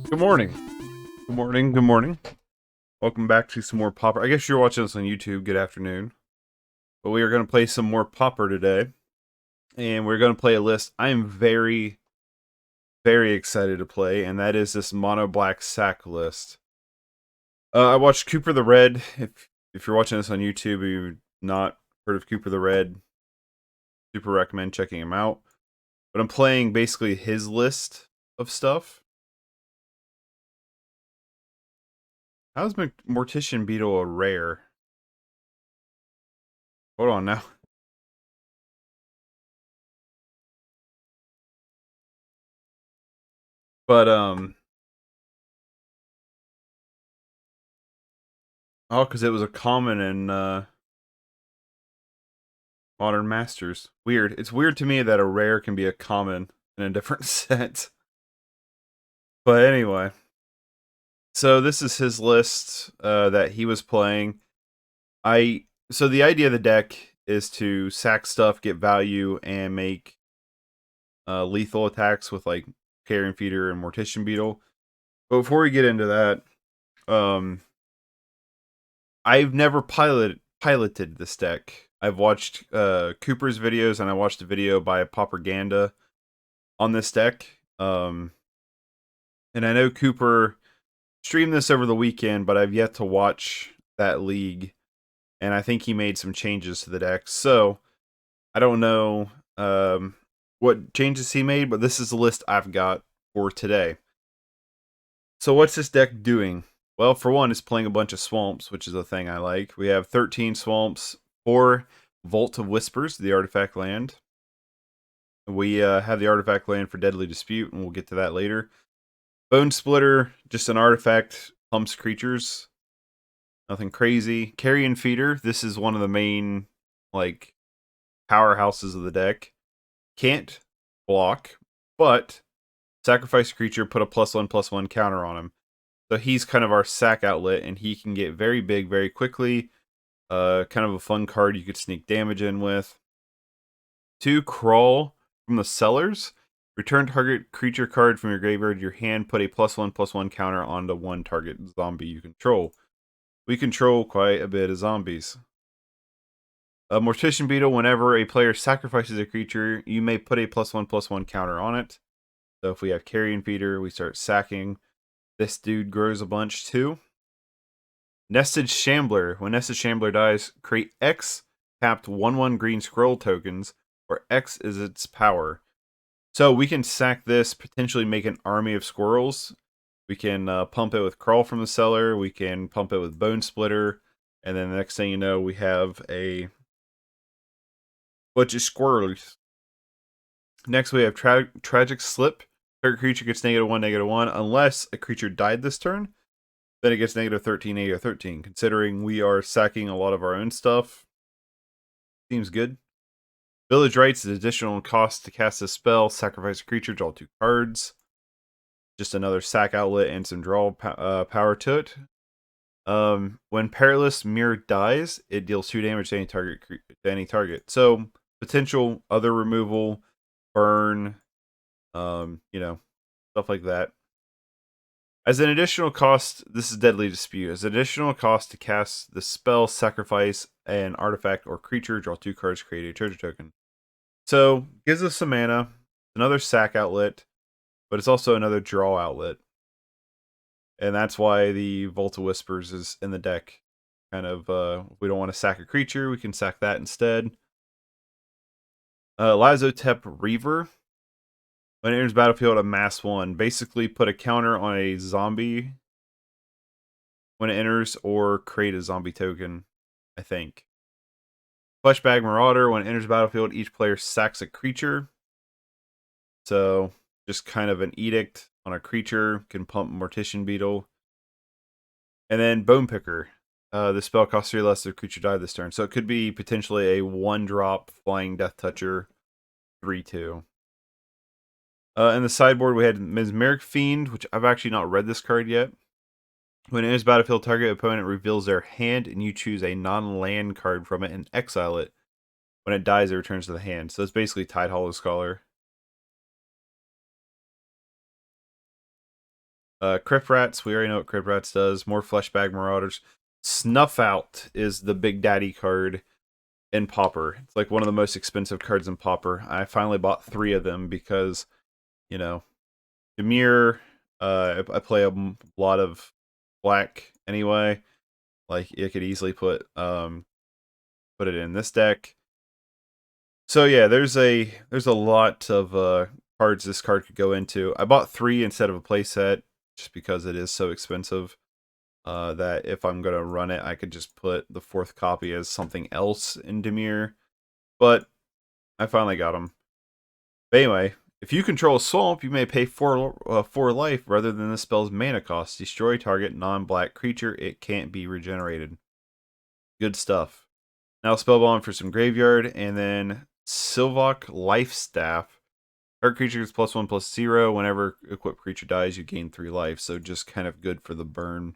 Good morning. Good morning. Good morning. Welcome back to some more Pauper. I guess you're watching this on YouTube. Good afternoon. But we are going to play some more Pauper today. And we're going to play a list I am very, very excited to play. And that is this mono black sack list. I watched Cooper the Red. If you're watching this on YouTube and you've not heard of Cooper the Red, super recommend checking him out. But I'm playing basically his list of stuff. How's Mortician Beetle a rare? Hold on now. But oh, because it was a common in Modern Masters. Weird. It's weird to me that a rare can be a common in a different set. But anyway, so this is his list that he was playing. So the idea of the deck is to sack stuff, get value, and make lethal attacks with like Carrion Feeder and Mortician Beetle. But before we get into that, I've never piloted this deck. I've watched Cooper's videos, and I watched a video by Propaganda on this deck. And I know Cooper streamed this over the weekend, but I've yet to watch that league. And I think he made some changes to the deck. So I don't know what changes he made, but this is the list I've got for today. So what's this deck doing? Well, for one, it's playing a bunch of swamps, which is a thing I like. We have 13 swamps, 4 Vault of Whispers, the artifact land. We have the artifact land for Deadly Dispute, and we'll get to that later. Bone Splitter, just an artifact, pumps creatures. Nothing crazy. Carrion Feeder, this is one of the main, like, powerhouses of the deck. Can't block, but sacrifice a creature, put a +1/+1 counter on him. So he's kind of our sack outlet, and he can get very big very quickly. Kind of a fun card you could sneak damage in with. 2 Crawl from the Cellars. Return target creature card from your graveyard to your hand. Put a +1/+1 counter onto one target zombie you control. We control quite a bit of zombies. Mortician Beetle. Whenever a player sacrifices a creature, you may put a +1/+1 counter on it. So if we have Carrion Feeder, we start sacking. This dude grows a bunch too. Nested Shambler. When Nested Shambler dies, create X tapped 1/1 green scroll tokens, where X is its power. So we can sack this, potentially make an army of squirrels. We can pump it with Crawl from the Cellar. We can pump it with Bone Splitter. And then the next thing you know, we have a bunch of squirrels. Next, we have Tragic Slip. Target creature gets -1/-1, unless a creature died this turn. Then it gets -13, -13. Considering we are sacking a lot of our own stuff, seems good. Village Rites is additional cost to cast a spell, sacrifice a creature, draw 2 cards. Just another sack outlet and some draw power to it. When Perilous Myr dies, it deals 2 damage to any target. So potential other removal, burn, stuff like that. As an additional cost, this is Deadly Dispute. As an additional cost to cast the spell, sacrifice an artifact or creature, draw 2 cards, create a treasure token. So, gives us some mana, another sack outlet, but it's also another draw outlet. And that's why the Vault of Whispers is in the deck. Kind of, if we don't want to sack a creature, we can sack that instead. Lazotep Reaver. When it enters battlefield, amass 1. Basically, put a counter on a zombie when it enters, or create a zombie token, I think. Fleshbag Marauder. When it enters battlefield, each player sacks a creature. So, just kind of an edict on a creature. Can pump Mortician Beetle. And then Bone Picker. The spell costs 3 less if the creature died this turn. So it could be potentially a 1-drop Flying Death Toucher 3/2. In the sideboard, we had Mesmeric Fiend, which I've actually not read this card yet. When it enters battlefield, target opponent reveals their hand, and you choose a non-land card from it and exile it. When it dies, it returns to the hand. So it's basically Tidehollow Scholar. Crypt Rats, we already know what Crypt Rats does. More Fleshbag Marauders. Snuff Out is the big daddy card in Pauper. It's like one of the most expensive cards in Pauper. I finally bought 3 of them because, you know, Myr, I play a lot of black anyway. Like, you could easily put it in this deck. So yeah, there's a lot of cards this card could go into. I bought 3 instead of a playset just because it is so expensive. That if I'm gonna run it, I could just put the 4th copy as something else in Myr. But I finally got them. But anyway, if you control a swamp, you may pay 4 life rather than the spell's mana cost. Destroy target non-black creature. It can't be regenerated. Good stuff. Now Spellbomb for some graveyard, and then Sylvok Lifestaff. Target creature is +1/+0. Whenever equipped creature dies, you gain 3 life. So just kind of good for the burn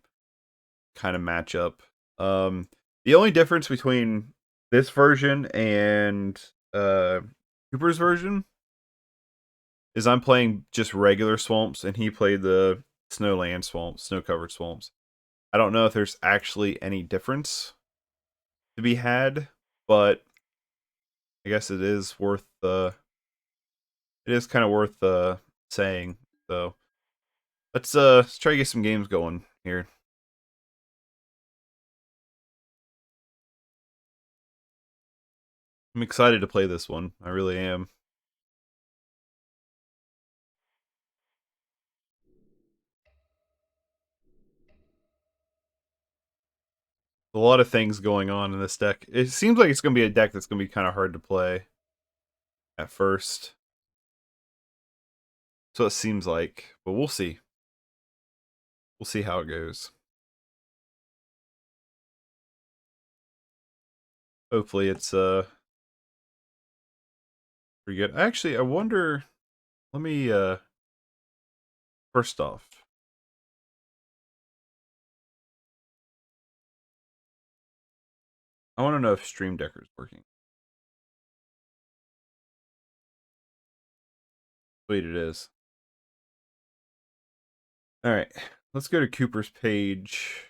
kind of matchup. The only difference between this version and Cooper's version is I'm playing just regular swamps, and he played the snowland swamps, snow-covered swamps. I don't know if there's actually any difference to be had, but I guess it is worth it is kind of worth saying. So let's try to get some games going here. I'm excited to play this one. I really am. A lot of things going on in this deck. It seems like it's going to be a deck that's going to be kind of hard to play at first. So it seems like, but we'll see. We'll see how it goes. Hopefully it's pretty good. Actually, I wonder, let me first off, I want to know if Stream Decker is working. Sweet, it is. All right, let's go to Cooper's page.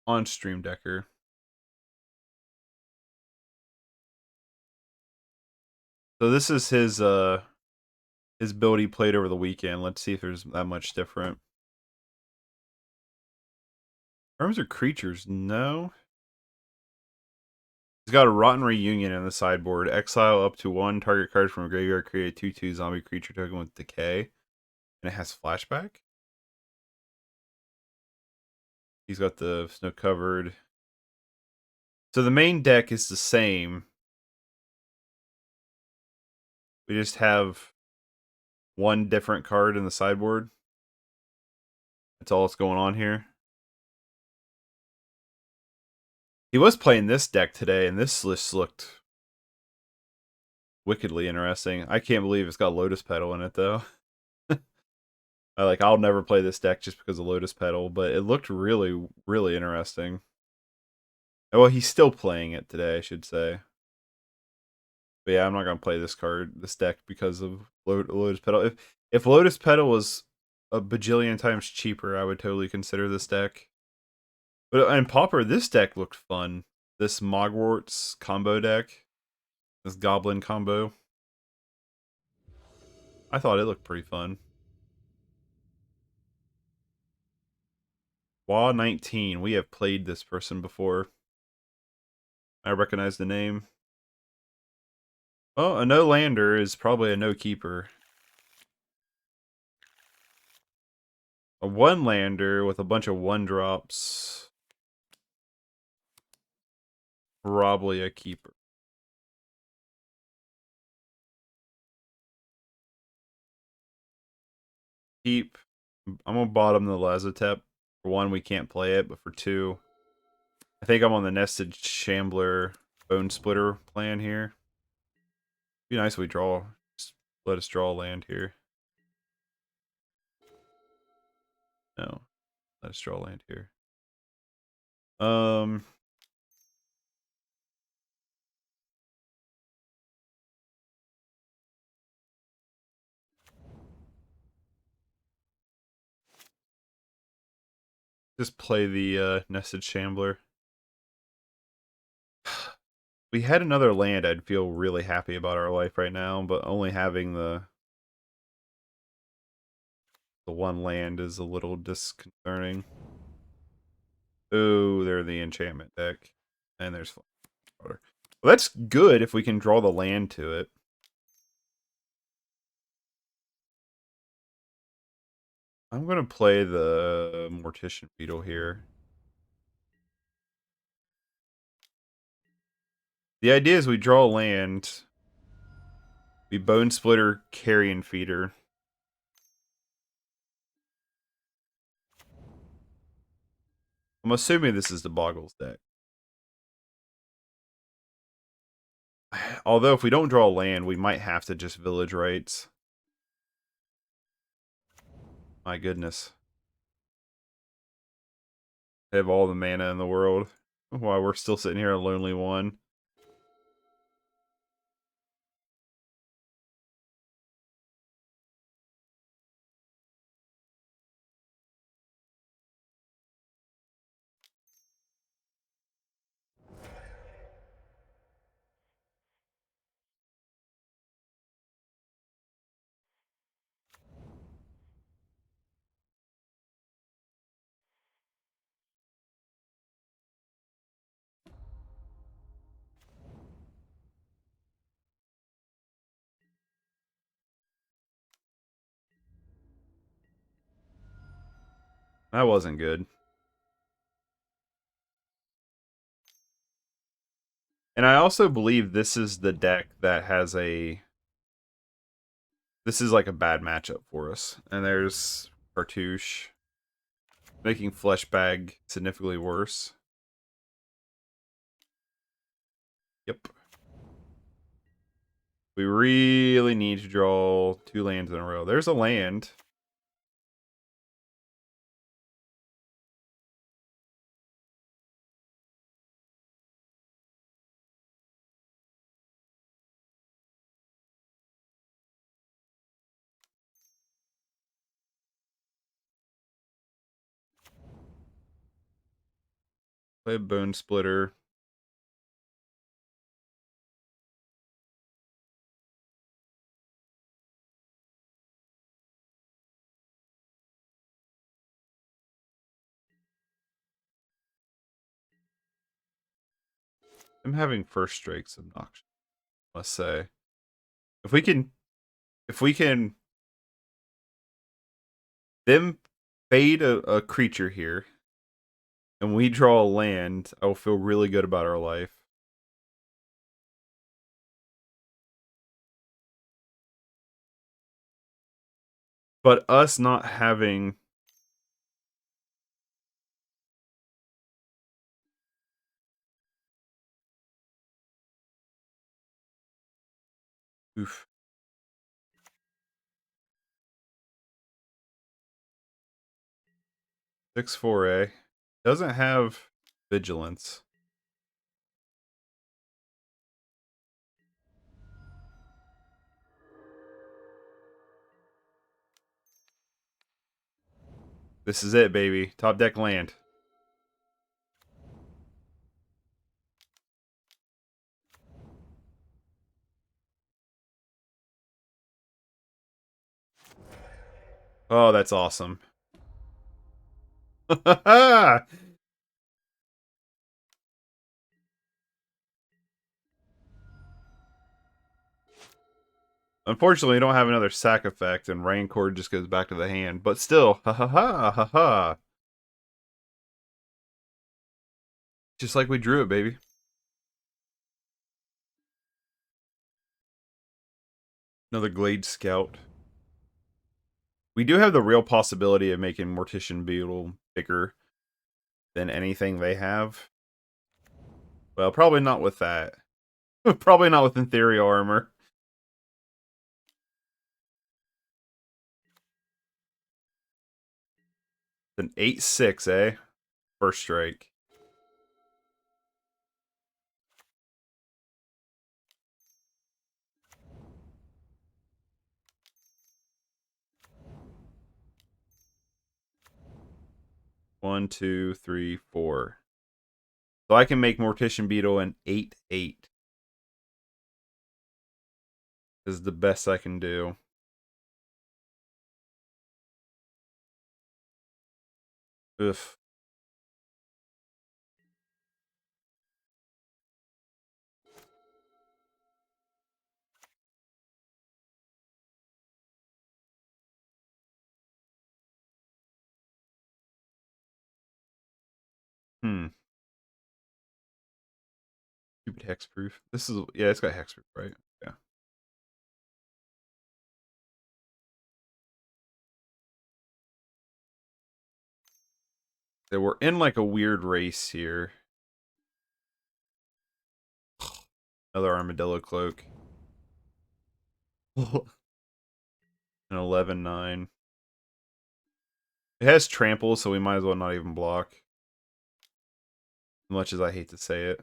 On Stream Decker. So this is his build he played over the weekend. Let's see if there's that much different. Terms or creatures? No. He's got a Rotten Reunion in the sideboard. Exile up to 1 target card from a graveyard. Create a 2/2 zombie creature token with decay. And it has flashback. He's got the snow covered. So the main deck is the same. We just have 1 different card in the sideboard. That's all that's going on here. He was playing this deck today, and this list looked wickedly interesting. I can't believe it's got Lotus Petal in it, though. I'll never play this deck just because of Lotus Petal, but it looked really, really interesting. Well, he's still playing it today, I should say. But yeah, I'm not gonna play this deck because of Lotus Petal. If Lotus Petal was a bajillion times cheaper, I would totally consider this deck. But in Pauper, this deck looked fun. This Mogwarts combo deck, this Goblin combo. I thought it looked pretty fun. Wa19, we have played this person before. I recognize the name. Oh, a no lander is probably a no keeper. A 1 lander with a bunch of 1 drops. Probably a keeper. Keep. I'm gonna bottom the Lazotep. For 1, we can't play it, but for 2, I think I'm on the Nested Shambler Bone Splitter plan here. Be nice if we draw. Just let us draw land here. No. Let us draw land here. Just play the Nested Shambler. We had another land, I'd feel really happy about our life right now, but only having the one land is a little disconcerting. Oh, they're the enchantment deck. And there's Fleshbag Marauder. Well, that's good if we can draw the land to it. I'm going to play the Mortician Beetle here. The idea is we draw land. We Bone Splitter, Carrion Feeder. I'm assuming this is the Bogles deck. Although if we don't draw land, we might have to just Village Rites. My goodness. I have all the mana in the world while we're still sitting here a lonely one. That wasn't good. And I also believe this is the deck that has a... This is like a bad matchup for us. And there's Cartouche, making Fleshbag significantly worse. Yep. We really need to draw 2 lands in a row. There's a land. Play a Bone Splitter. I'm having first strike's obnoxious, I must say. If we can them fade a creature here and we draw a land, I will feel really good about our life. But us not having... Oof. 6/4A. Doesn't have vigilance. This is it, baby. Top deck land. Oh, that's awesome. Unfortunately, we don't have another sack effect, and Rancor just goes back to the hand. But still, ha ha ha ha ha. Just like we drew it, baby. Another Glade Scout. We do have the real possibility of making Mortician Beetle bigger than anything they have. Well, probably not with that. Probably not with Ethereal Armor. An 8/6, eh? First strike. 1, 2, 3, 4. So I can make Mortician Beetle an 8/8. Is the best I can do. Oof. Stupid hexproof. This is, yeah, it's got hexproof, right? Yeah. So we're in like a weird race here. Another armadillo cloak. An 11/9. It has trample, so we might as well not even block. As much as I hate to say it.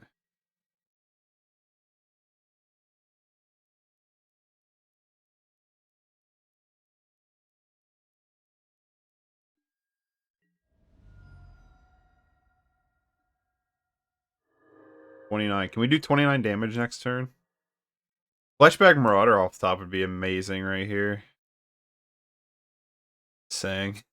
$29. Can we do 29 damage next turn? Fleshbag Marauder off the top would be amazing right here. Saying.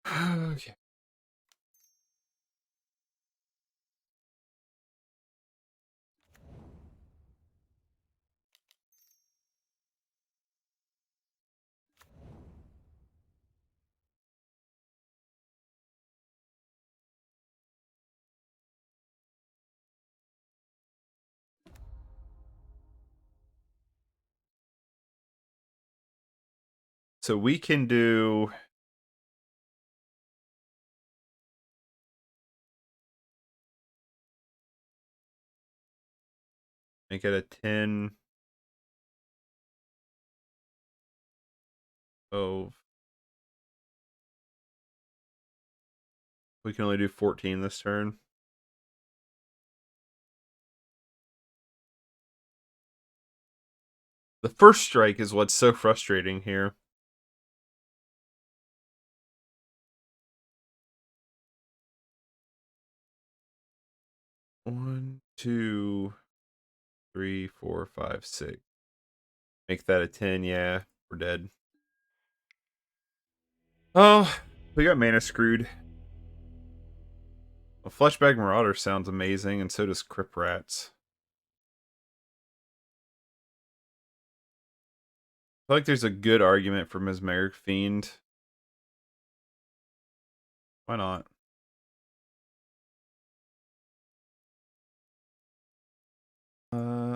Okay. So we can do... Make it a 10. Oh. We can only do 14 this turn. The first strike is what's so frustrating here. One, 2, 3, 4, 5, 6. Make that a 10, yeah. We're dead. Oh, we got mana screwed. Well, Fleshbag Marauder sounds amazing, and so does Crypt Rats. I feel like there's a good argument for Mesmeric Fiend. Why not?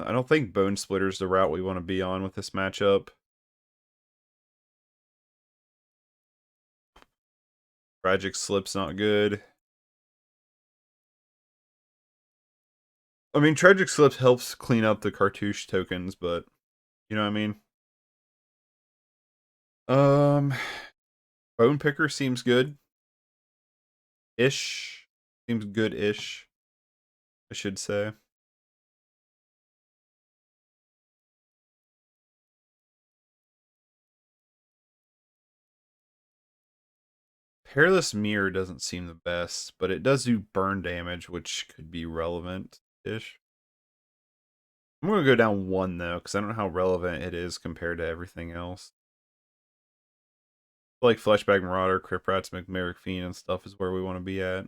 I don't think Bone Splitter's the route we want to be on with this matchup. Tragic Slip's not good. I mean, Tragic Slip helps clean up the cartouche tokens, but you know what I mean? Bone Picker seems good. Ish. Seems good-ish, I should say. Perilous Myr doesn't seem the best, but it does do burn damage, which could be relevant-ish. I'm going to go down 1, though, because I don't know how relevant it is compared to everything else. I feel like Fleshbag Marauder, Crypt Rats, Mesmeric Fiend, and stuff is where we want to be at.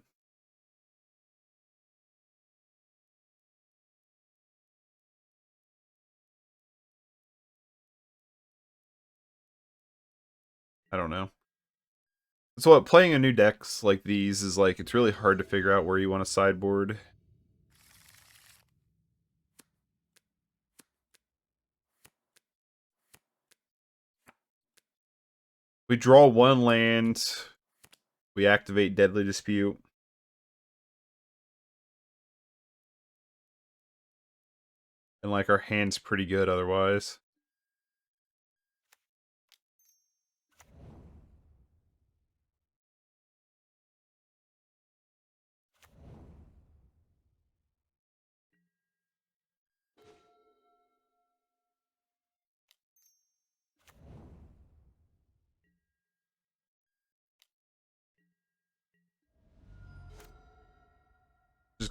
I don't know. So what, playing a new decks like these is like, it's really hard to figure out where you want to sideboard. We draw 1 land. We activate Deadly Dispute. And like our hand's pretty good otherwise.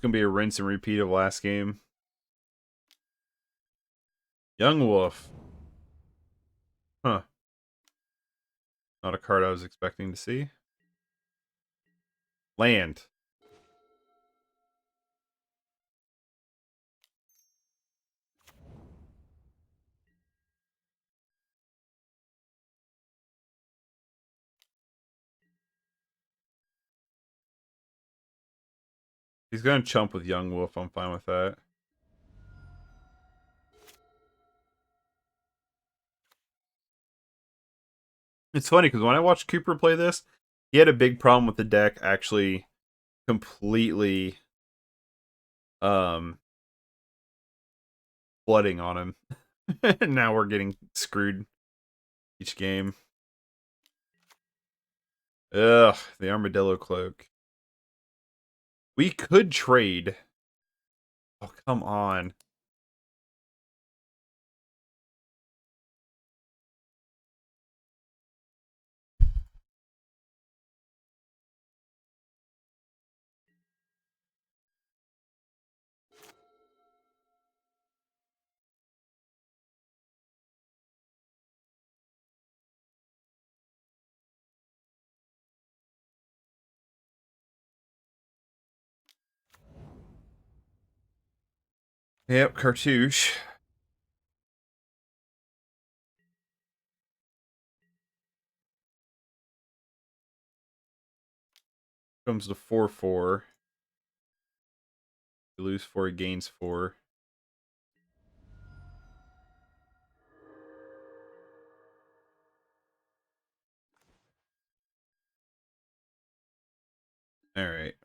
gonna be a rinse and repeat of last game. Young Wolf. Huh. Not a card I was expecting to see. Land. He's gonna chump with Young Wolf. I'm fine with that. It's funny because when I watched Cooper play this, he had a big problem with the deck actually completely flooding on him. And now we're getting screwed each game. Ugh, the Armadillo Cloak. We could trade. Oh, come on. Yep, Cartouche. Comes to 4/4. You lose 4, he gains 4. Alright.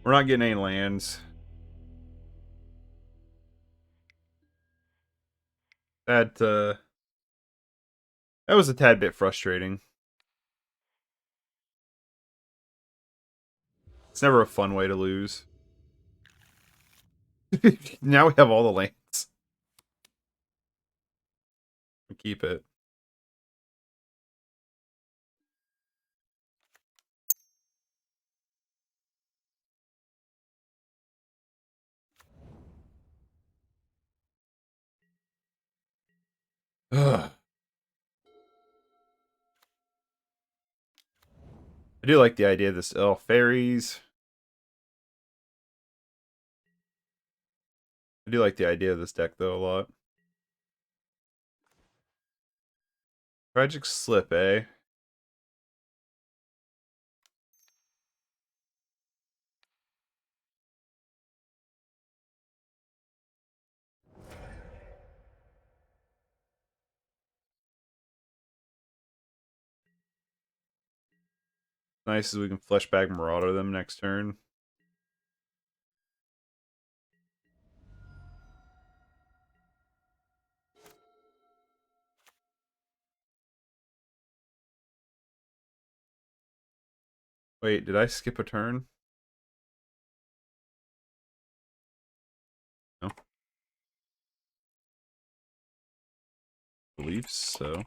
We're not getting any lands. That was a tad bit frustrating. It's never a fun way to lose. Now we have all the lands. We keep it. Ugh. I do like the idea of this. Oh, fairies. I do like the idea of this deck, though, a lot. Tragic Slip, eh? Nice as we can Fleshbag Marauder them next turn. Wait, did I skip a turn? No. I believe so.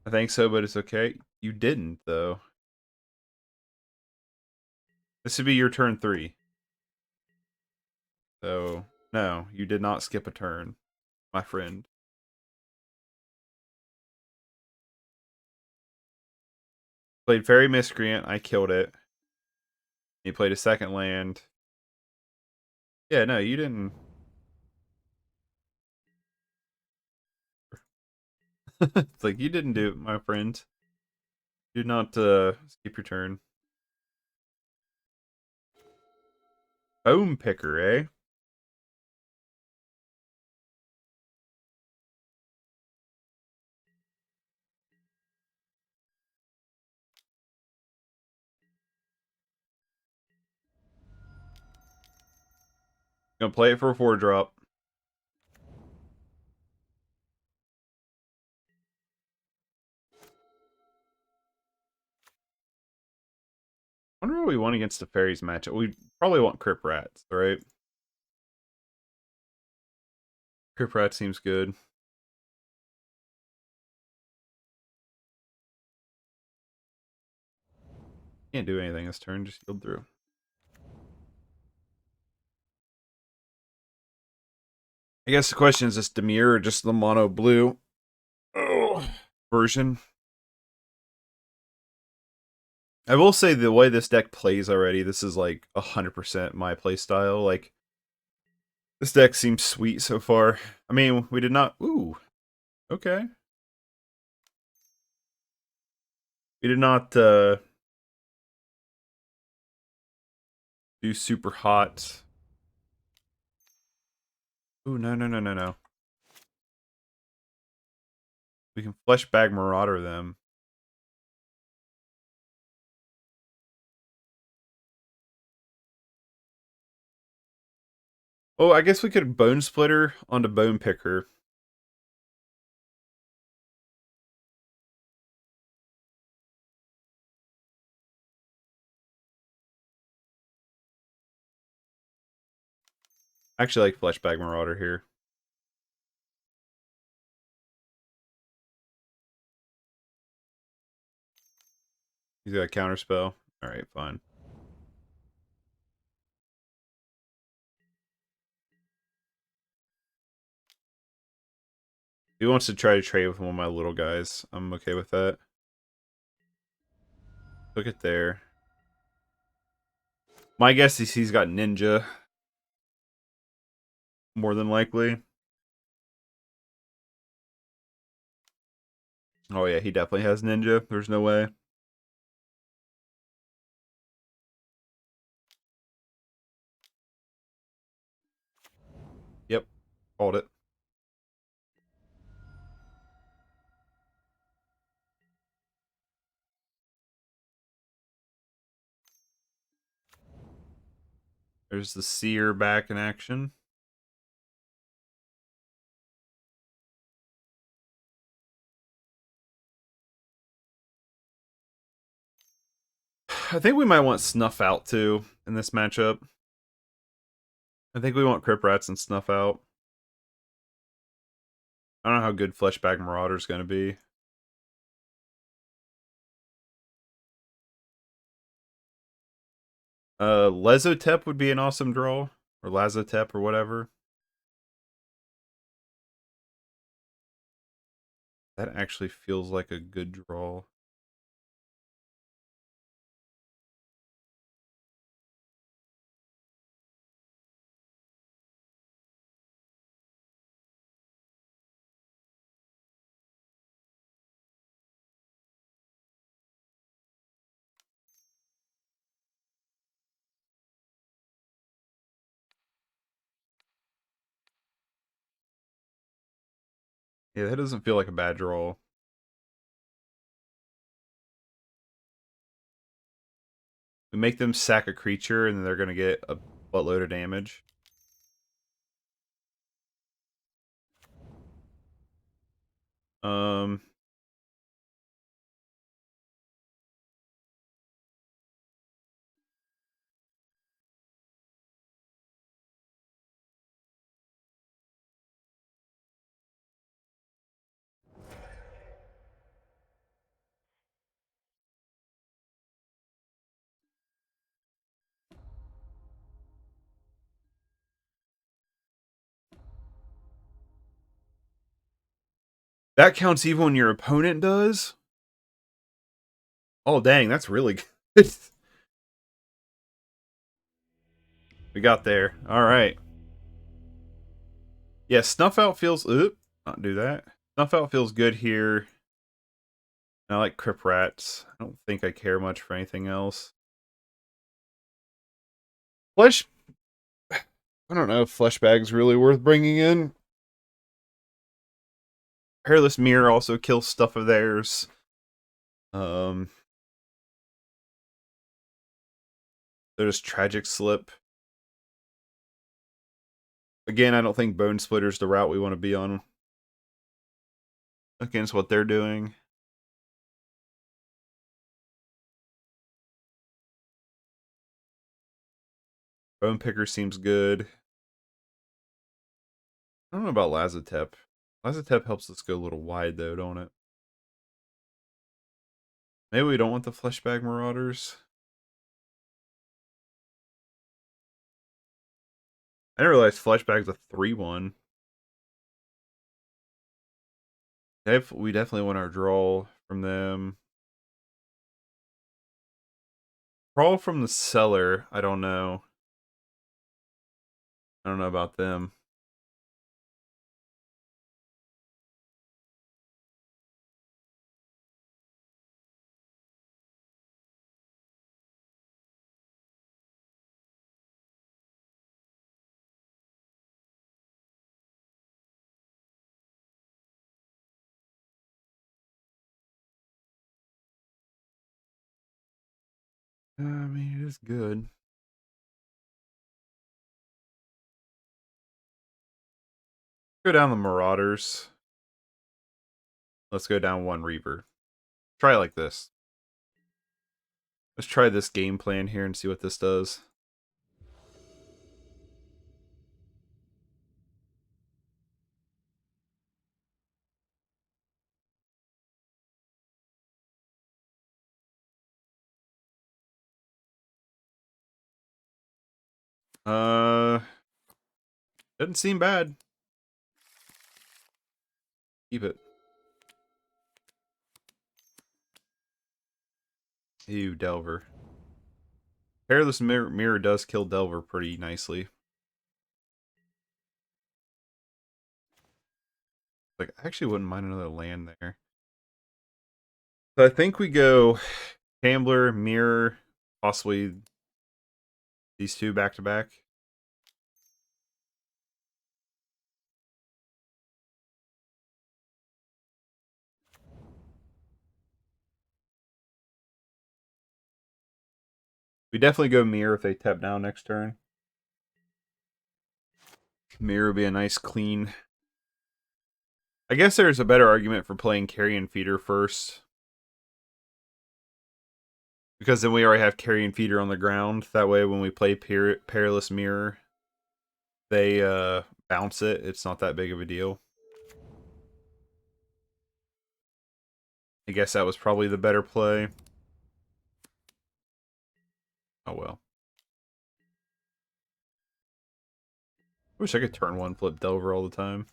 I think so, but it's okay. You didn't, though. This would be your turn 3. So, no, you did not skip a turn, my friend. Played Fairy Miscreant, I killed it. He played a second land. Yeah, no, you didn't. It's like, you didn't do it, my friend. Do not skip your turn. Bone Picker, eh? Gonna play it for a 4-drop. I wonder what we want against the fairies matchup. We probably want Crypt Rats, right? Crypt Rats seems good. Can't do anything this turn, just yield through. I guess the question is this Myr or just the mono blue version? I will say the way this deck plays already, this is like 100% my play style. Like, this deck seems sweet so far. I mean, we did not... Ooh. Okay. We did not do super hot. Ooh, no. We can Fleshbag Marauder them. Oh, I guess we could Bone Splitter onto Bone Picker. I actually like Fleshbag Marauder here. He's got a counterspell. Alright, fine. He wants to try to trade with one of my little guys. I'm okay with that. Look at there. My guess is he's got Ninja. More than likely. Oh yeah, he definitely has Ninja. There's no way. Yep. Called it. There's the Seer back in action. I think we might want Snuff Out too in this matchup. I think we want Crypt Rats and Snuff Out. I don't know how good Fleshbag Marauder is going to be. Lazotep would be an awesome draw. Or Lazotep or whatever. That actually feels like a good draw. Yeah, that doesn't feel like a bad draw. We make them sack a creature and then they're going to get a buttload of damage. Um, that counts even when your opponent does? Oh, dang, that's really good. We got there. All right. Yeah, Snuff Out feels... Oop, not do that. Snuff Out feels good here. I like Crypt Rats. I don't think I care much for anything else. Flesh... I don't know if Fleshbag's really worth bringing in. Perilous Myr also kills stuff of theirs. There's Tragic Slip. Again, I don't think Bone Splitter's the route we want to be on against what they're doing. Bone Picker seems good. I don't know about Lazotep. Lazotep helps us go a little wide, though, don't it? Maybe we don't want the Fleshbag Marauders. I didn't realize Fleshbag's a 3-1. We definitely want our draw from them. Crawl from the Cellar, I don't know. I don't know about them. I mean, it is good. Go down the Marauders. Let's go down one Reaver. Try it like this. Let's try this game plan here and see what this does. Doesn't seem bad. Keep it. Ew, Delver. Perilous Myr does kill Delver pretty nicely. Like, I actually wouldn't mind another land there. So I think we go Shambler, Myr, possibly these two back to back. We definitely go Myr if they tap down next turn. Myr would be a nice clean. I guess there's a better argument for playing Carrion Feeder first. Because then we already have Carrion Feeder on the ground. That way when we play Perilous Myr, they bounce it. It's not that big of a deal. I guess that was probably the better play. Oh well. Wish I could turn one flip Delver all the time.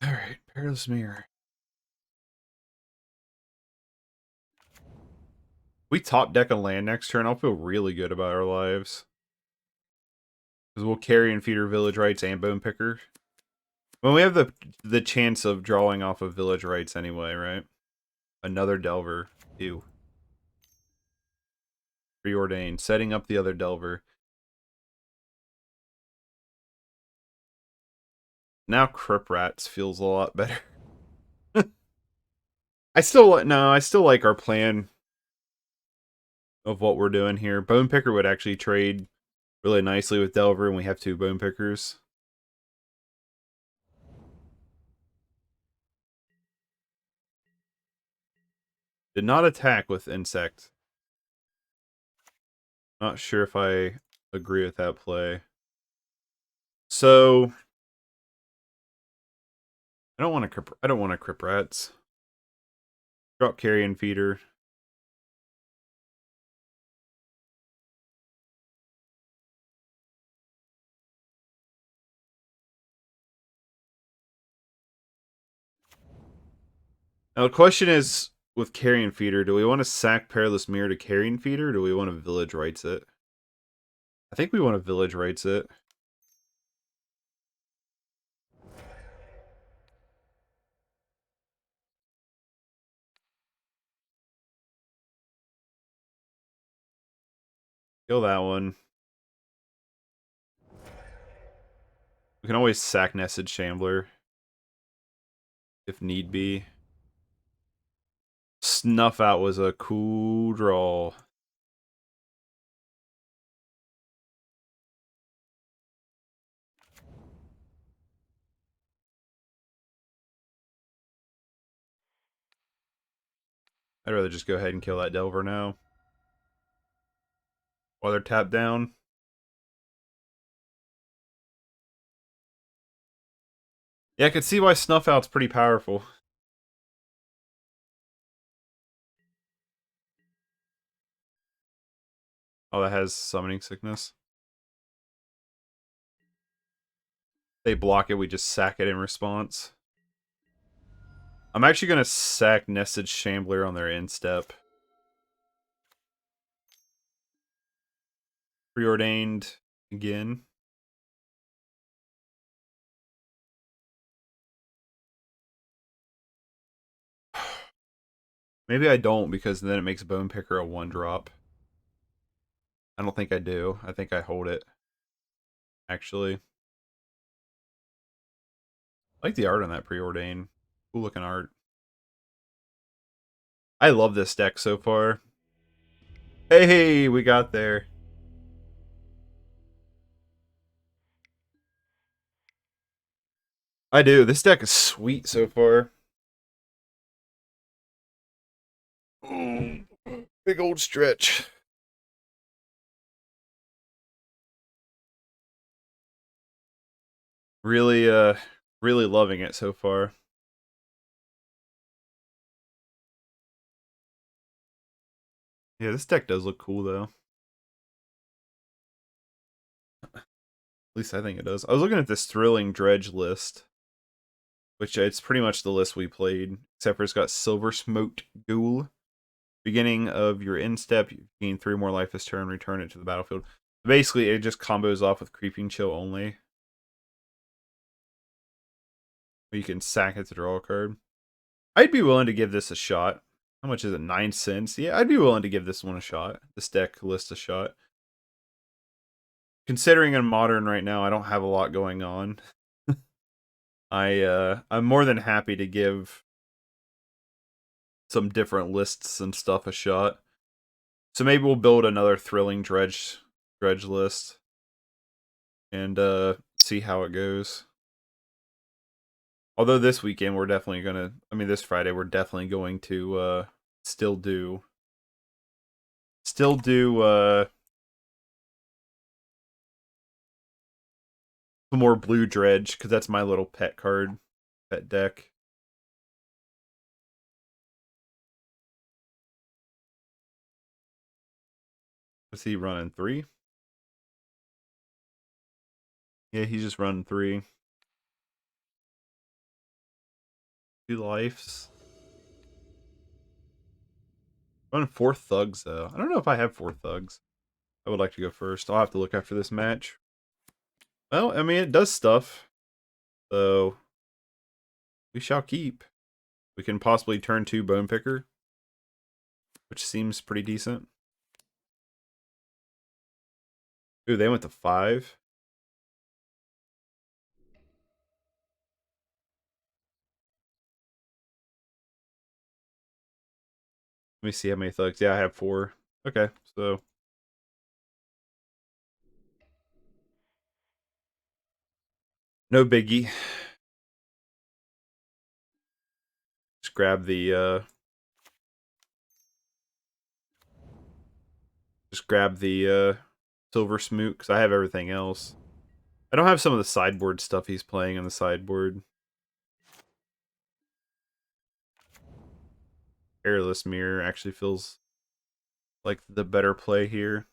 Alright, Perilous Myr. We top deck a land next turn, I'll feel really good about our lives. Because we'll Carrion Feeder Village Rites and Bone Picker. When we have the chance of drawing off of Village Rites anyway, right? Another Delver. Ew. Preordained. Setting up the other Delver. Now Crypt Rats feels a lot better. I still like our plan of what we're doing here. Bone Picker would actually trade really nicely with Delver, and we have two Bone Pickers. Did not attack with Insect. Not sure if I agree with that play. So I don't want to Crypt Rats. Drop Carrion Feeder. Now the question is, with Carrion Feeder, do we want to sack Perilous Myr to Carrion Feeder, or do we want to Village Rites it? I think we want to Village Rites it. Kill that one. We can always sack Nested Shambler. if need be. Snuff Out was a cool draw. I'd rather just go ahead and kill that Delver now. While they're tapped down. Yeah, I could see why Snuff Out's pretty powerful. Oh, that has Summoning Sickness. They block it, we just sack it in response. I'm actually going to sack Nested Shambler on their instep. Preordained again. Maybe I don't, because then it makes Bone Picker a 1-drop. I don't think I do. I think I hold it. Actually. I like the art on that Preordained. Cool looking art. I love this deck so far. Hey, we got there. I do. This deck is sweet so far. Ooh, big old stretch. Really, really loving it so far. Yeah, this deck does look cool though. At least I think it does. I was looking at this Thrilling Dredge list, which it's pretty much the list we played, except for it's got Silver Smoked Ghoul. Beginning of your instep, you gain 3 more life this turn, return it to the battlefield. Basically, it just combos off with Creeping Chill only. You can sack it to draw a card. I'd be willing to give this a shot. How much is it? 9 cents? Yeah, I'd be willing to give this one a shot. This deck list a shot. Considering in Modern right now, I don't have a lot going on. I'm more than happy to give some different lists and stuff a shot. So maybe we'll build another Thrilling Dredge list and see how it goes. Although this weekend we're definitely gonna, this Friday we're definitely going to still do some more Blue Dredge, because that's my little pet card, pet deck. Was he running 3? Yeah, he's just running 3. 2 lives. Running 4 thugs though. I don't know if I have 4 thugs. I would like to go first. I'll have to look after this match. Well, it does stuff. So we shall keep. We can possibly turn 2 Bone Picker, which seems pretty decent. Ooh, they went to 5. Let me see how many thugs. Yeah, I have 4. Okay, so no biggie. Just grab the Silver Smoot, because I have everything else. I don't have some of the sideboard stuff he's playing on the sideboard. Perilous Myr actually feels like the better play here.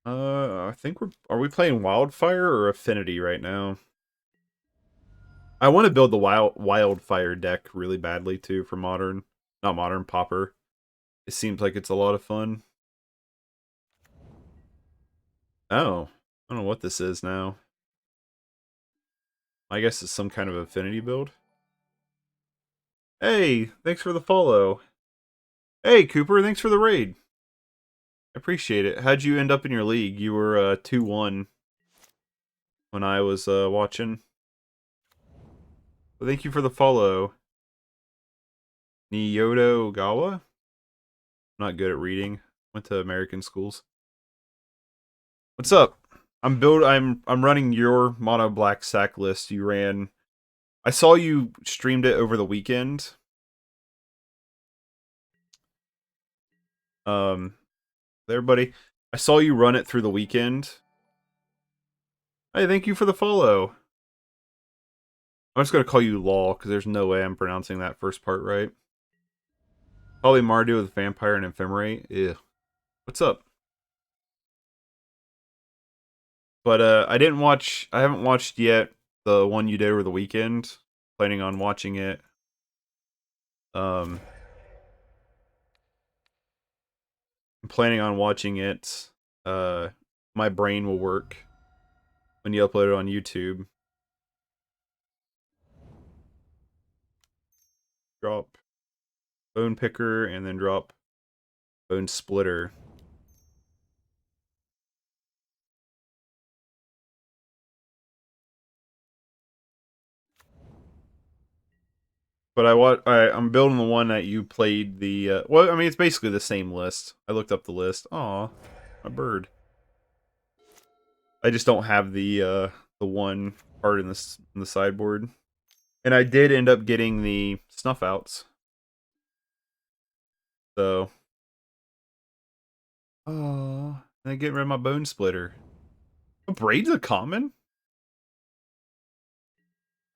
I think are we playing Wildfire or Affinity right now? I want to build the Wildfire deck really badly too for Modern. Not Modern, Pauper. It seems like it's a lot of fun. Oh, I don't know what this is now. I guess it's some kind of Affinity build. Hey, thanks for the follow. Hey, Cooper, thanks for the raid. I appreciate it. How'd you end up in your league? You were 2-1 when I was watching. Well, thank you for the follow. Niyoto Gawa? I'm not good at reading. Went to American schools. What's up? I'm running your mono black sack list you ran. I saw you streamed it over the weekend. There, buddy. I saw you run it through the weekend. Hey, thank you for the follow. I'm just gonna call you Law, because there's no way I'm pronouncing that first part right. Probably Mardu with Vampire and Ephemerate. Ew. What's up? But I haven't watched yet the one you did over the weekend. Planning on watching it. I'm planning on watching it. My brain will work when you upload it on YouTube. Drop Bone Picker and then drop Bone Splitter. But I'm building the one that you played the well, I mean it's basically the same list. I looked up the list. Aw, my bird. I just don't have the one part in the sideboard. And I did end up getting the Snuff Outs. So oh, and I get rid of my Bone Splitter. A Braid's a common?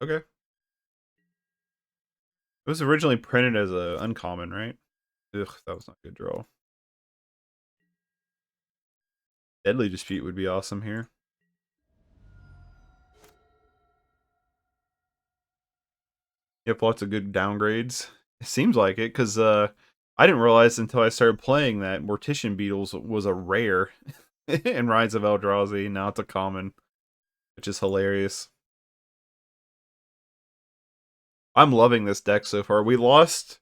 Okay. It was originally printed as a uncommon, right? Ugh, that was not a good draw. Deadly Dispute would be awesome here. Yep, lots of good downgrades. It seems like it, because I didn't realize until I started playing that Mortician Beetles was a rare in Rise of Eldrazi. Now it's a common, which is hilarious. I'm loving this deck so far. We lost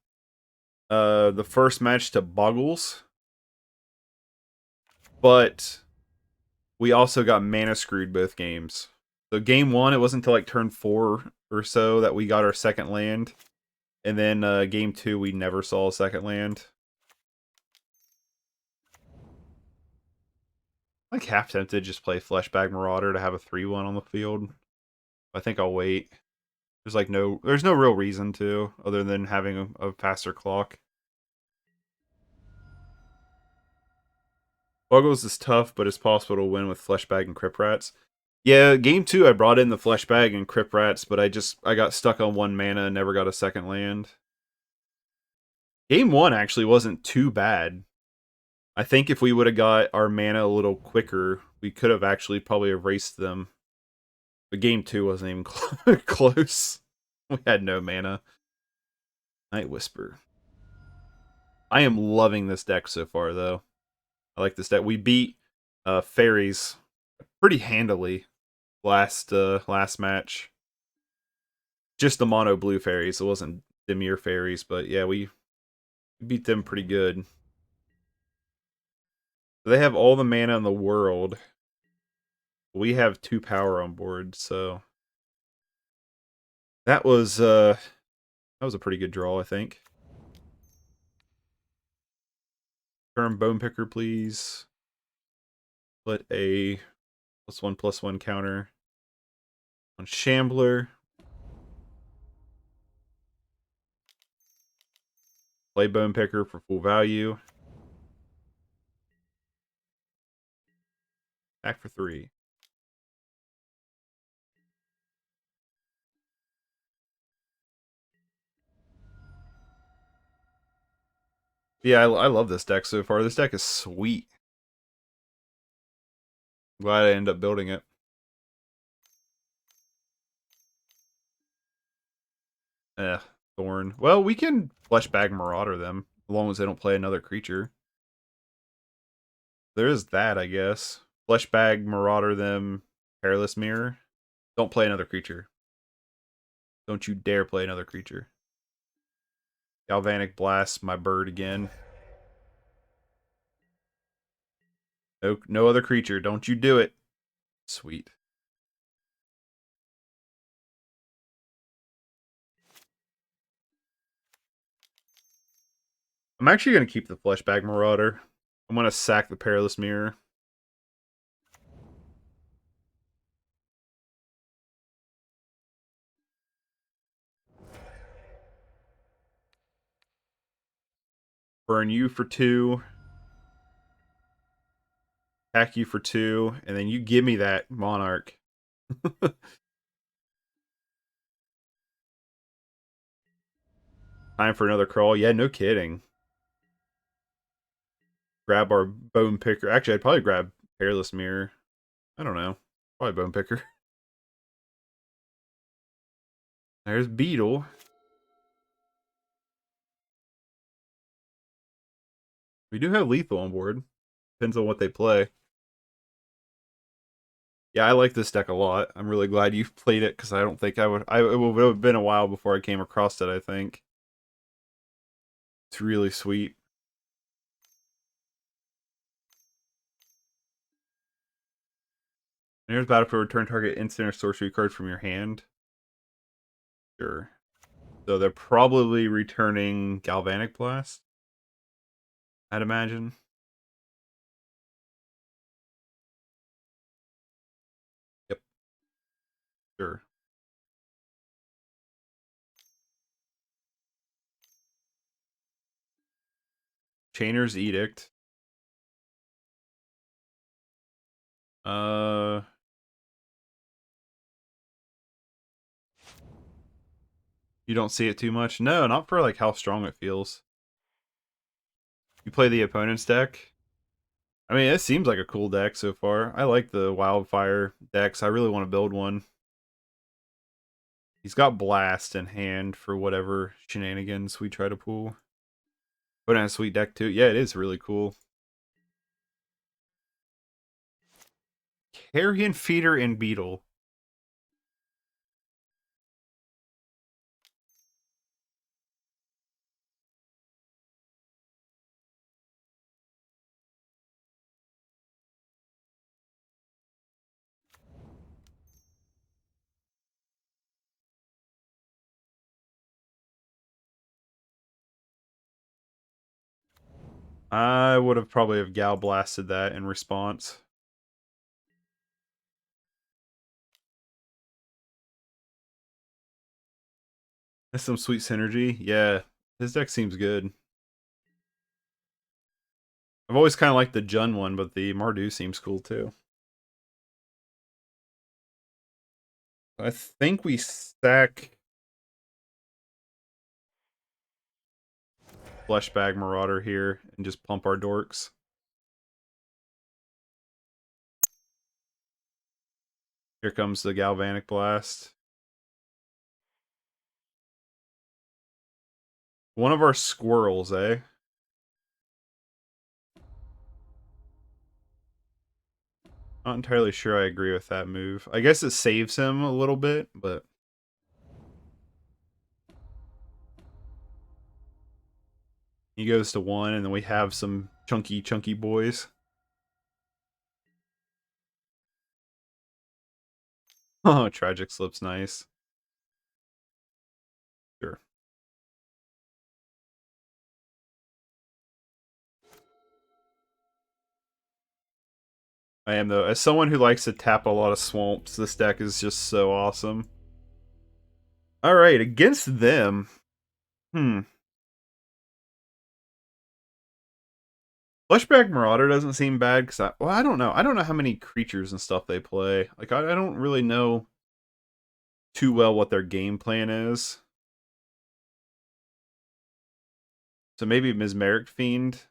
the first match to Bogles, but we also got mana screwed both games. So game one, it wasn't until like turn 4 or so that we got our second land. And then game 2, we never saw a second land. I'm like half tempted to just play Fleshbag Marauder to have a 3-1 on the field. I think I'll wait. There's no real reason to, other than having a faster clock. Bogles is tough, but it's possible to win with Fleshbag and Crypt Rats. Yeah, game 2 I brought in the Fleshbag and Crypt Rats, but I got stuck on 1 mana and never got a second land. Game 1 actually wasn't too bad. I think if we would have got our mana a little quicker, we could have actually probably erased them. But game 2 wasn't even close. We had no mana. Night Whisper. I am loving this deck so far, though. I like this deck. We beat Fairies pretty handily last match. Just the mono blue Fairies. It wasn't Demir Fairies, but yeah, we beat them pretty good. They have all the mana in the world. We have 2 power on board, so that was a pretty good draw, I think. Turn Bone Picker, please. Put a +1/+1 counter on Shambler. Play Bone Picker for full value. Back for 3. Yeah, I love this deck so far. This deck is sweet. Glad I ended up building it. Thorn. Well, we can Fleshbag Marauder them, as long as they don't play another creature. There is that, I guess. Fleshbag Marauder them, Perilous Myr. Don't play another creature. Don't you dare play another creature. Galvanic Blast my bird again. No other creature. Don't you do it. Sweet. I'm actually going to keep the Fleshbag Marauder. I'm going to sack the Perilous Myr. Burn you for 2. Attack you for 2. And then you give me that Monarch. Time for another crawl. Yeah, no kidding. Grab our Bone Picker. Actually, I'd probably grab Perilous Myr. I don't know. Probably Bone Picker. There's Beetle. We do have Lethal on board. Depends on what they play. Yeah, I like this deck a lot. I'm really glad you played it because I don't think I would. It would have been a while before I came across it, I think. It's really sweet. Here's Battlefield. Return target instant or sorcery card from your hand. Sure. So they're probably returning Galvanic Blast, I'd imagine. Yep. Sure. Chainer's Edict. You don't see it too much? No, not for like how strong it feels. You play the opponent's deck? I mean, it seems like a cool deck so far. I like the Wildfire decks. I really want to build one. He's got Blast in hand for whatever shenanigans we try to pull. But a sweet deck too. Yeah, it is really cool. Carrion Feeder and Beetle. I would have probably have Gal Blasted that in response. That's some sweet synergy. Yeah, his deck seems good. I've always kind of liked the Jun one, but the Mardu seems cool too. I think we stack Fleshbag Marauder here and just pump our dorks. Here comes the Galvanic Blast. One of our squirrels, eh? Not entirely sure I agree with that move. I guess it saves him a little bit, but... He goes to 1, and then we have some chunky boys. Oh, Tragic Slip's nice. Sure. I am, though. As someone who likes to tap a lot of swamps, this deck is just so awesome. Alright, against them... Fleshbag Marauder doesn't seem bad, because I don't know. I don't know how many creatures and stuff they play. Like, I don't really know too well what their game plan is. So maybe Mesmeric Fiend.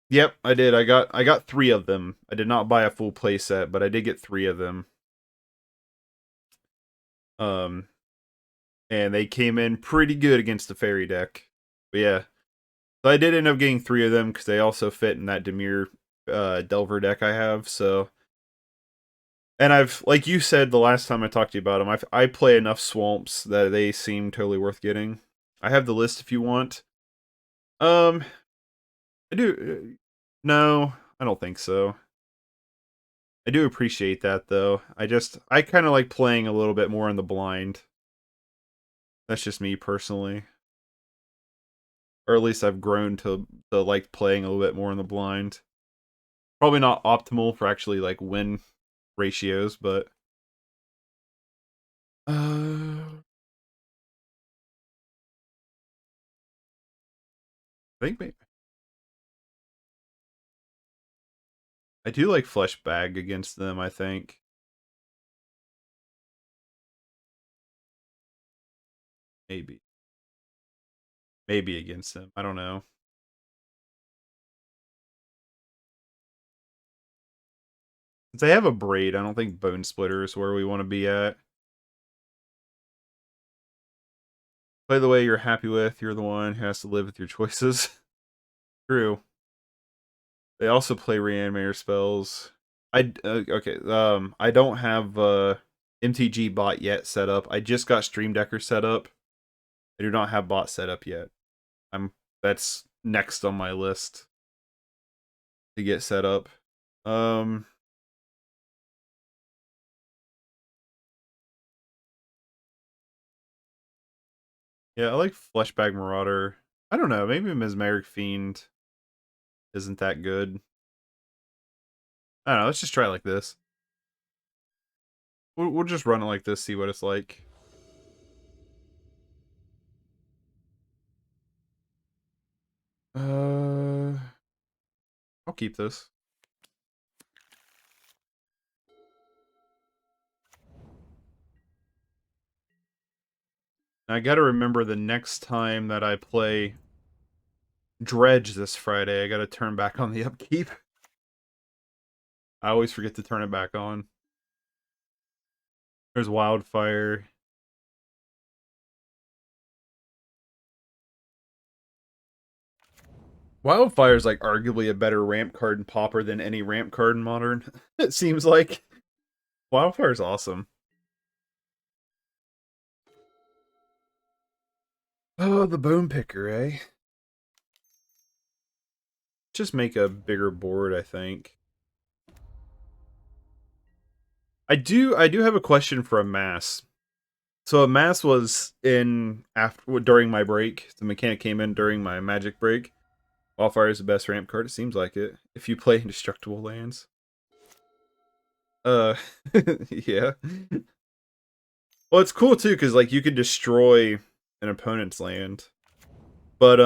Yep, I did. I got 3 of them. I did not buy a full playset, but I did get 3 of them. And they came in pretty good against the fairy deck. But yeah. So I did end up getting 3 of them because they also fit in that Dimir Delver deck I have, so. And I've, like you said the last time I talked to you about them, I play enough swamps that they seem totally worth getting. I have the list if you want. I do. No, I don't think so. I do appreciate that, though. I kind of like playing a little bit more in the blind. That's just me, personally. Or at least I've grown to like playing a little bit more in the blind. Probably not optimal for actually like win ratios, but I think maybe I do like Fleshbag against them, I think. Maybe. Maybe against them. I don't know. Since I have a braid, I don't think Bone Splitter is where we want to be at. Play the way you're happy with. You're the one who has to live with your choices. True. They also play reanimator spells. Okay. I don't have MTG bot yet set up. I just got Stream Decker set up. I do not have bot set up yet. That's next on my list to get set up. Yeah, I like Fleshbag Marauder. I don't know, maybe Mesmeric Fiend isn't that good. I don't know, let's just try it like this. We'll just run it like this, see what it's like. I'll keep this. I gotta remember the next time that I play Dredge this Friday, I gotta turn back on the upkeep. I always forget to turn it back on. There's Wildfire. Wildfire is like arguably a better ramp card in Pauper than any ramp card in Modern. It seems like. Wildfire is awesome. Oh, the Bone Picker, eh? Just make a bigger board, I think. I do have a question for a mass. So a mass was in after during my break. The mechanic came in during my magic break. Wildfire is the best ramp card, it seems like it. If you play indestructible lands. Yeah. Well, it's cool too, because like you can destroy an opponent's land. But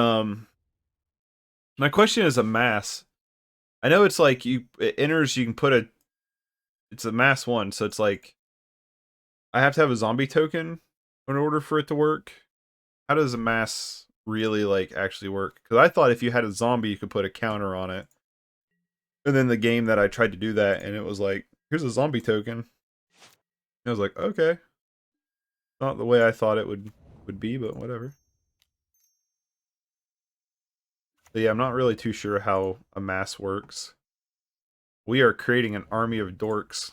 my question is a mass. I know it's like it enters, you can put it's a mass one, so it's like I have to have a zombie token in order for it to work. How does a mass really like actually work? Because I thought if you had a zombie, you could put a counter on it. And then the game that I tried to do that, and it was like, here's a zombie token. And I was like, okay, not the way I thought it would be, but whatever. But yeah, I'm not really too sure how a mass works. We are creating an army of dorks.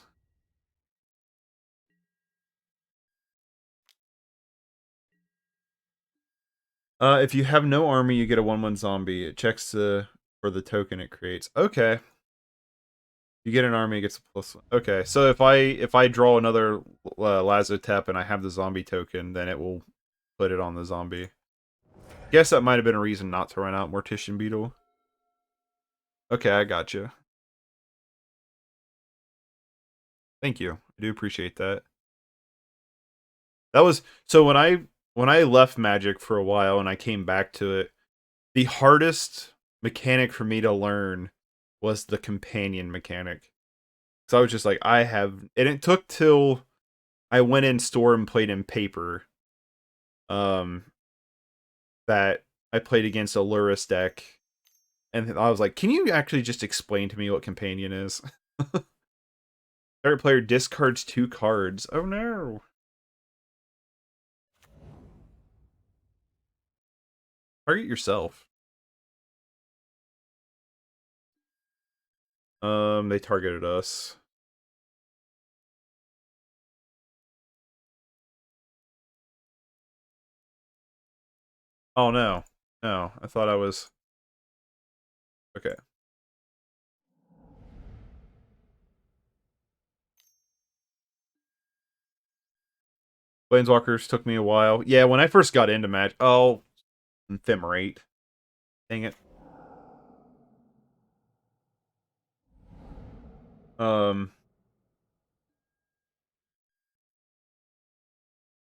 If you have no army, you get a 1/1 zombie. It checks for the token it creates. Okay. You get an army, it gets a +1. Okay, so if I draw another Lazotep and I have the zombie token, then it will put it on the zombie. Guess that might have been a reason not to run out Mortician Beetle. Okay, I gotcha. Thank you. I do appreciate that. That was so when I left Magic for a while and I came back to it, the hardest mechanic for me to learn was the companion mechanic. So I was just like, and it took till I went in store and played in paper. That I played against a Lurrus deck, and I was like, can you actually just explain to me what companion is? Target player discards 2 cards. Oh no. Target yourself. They targeted us. Oh no. No, I thought I was... Okay. Planeswalkers took me a while. Yeah, when I first got into Magic... Oh, Ephemerate. Dang it.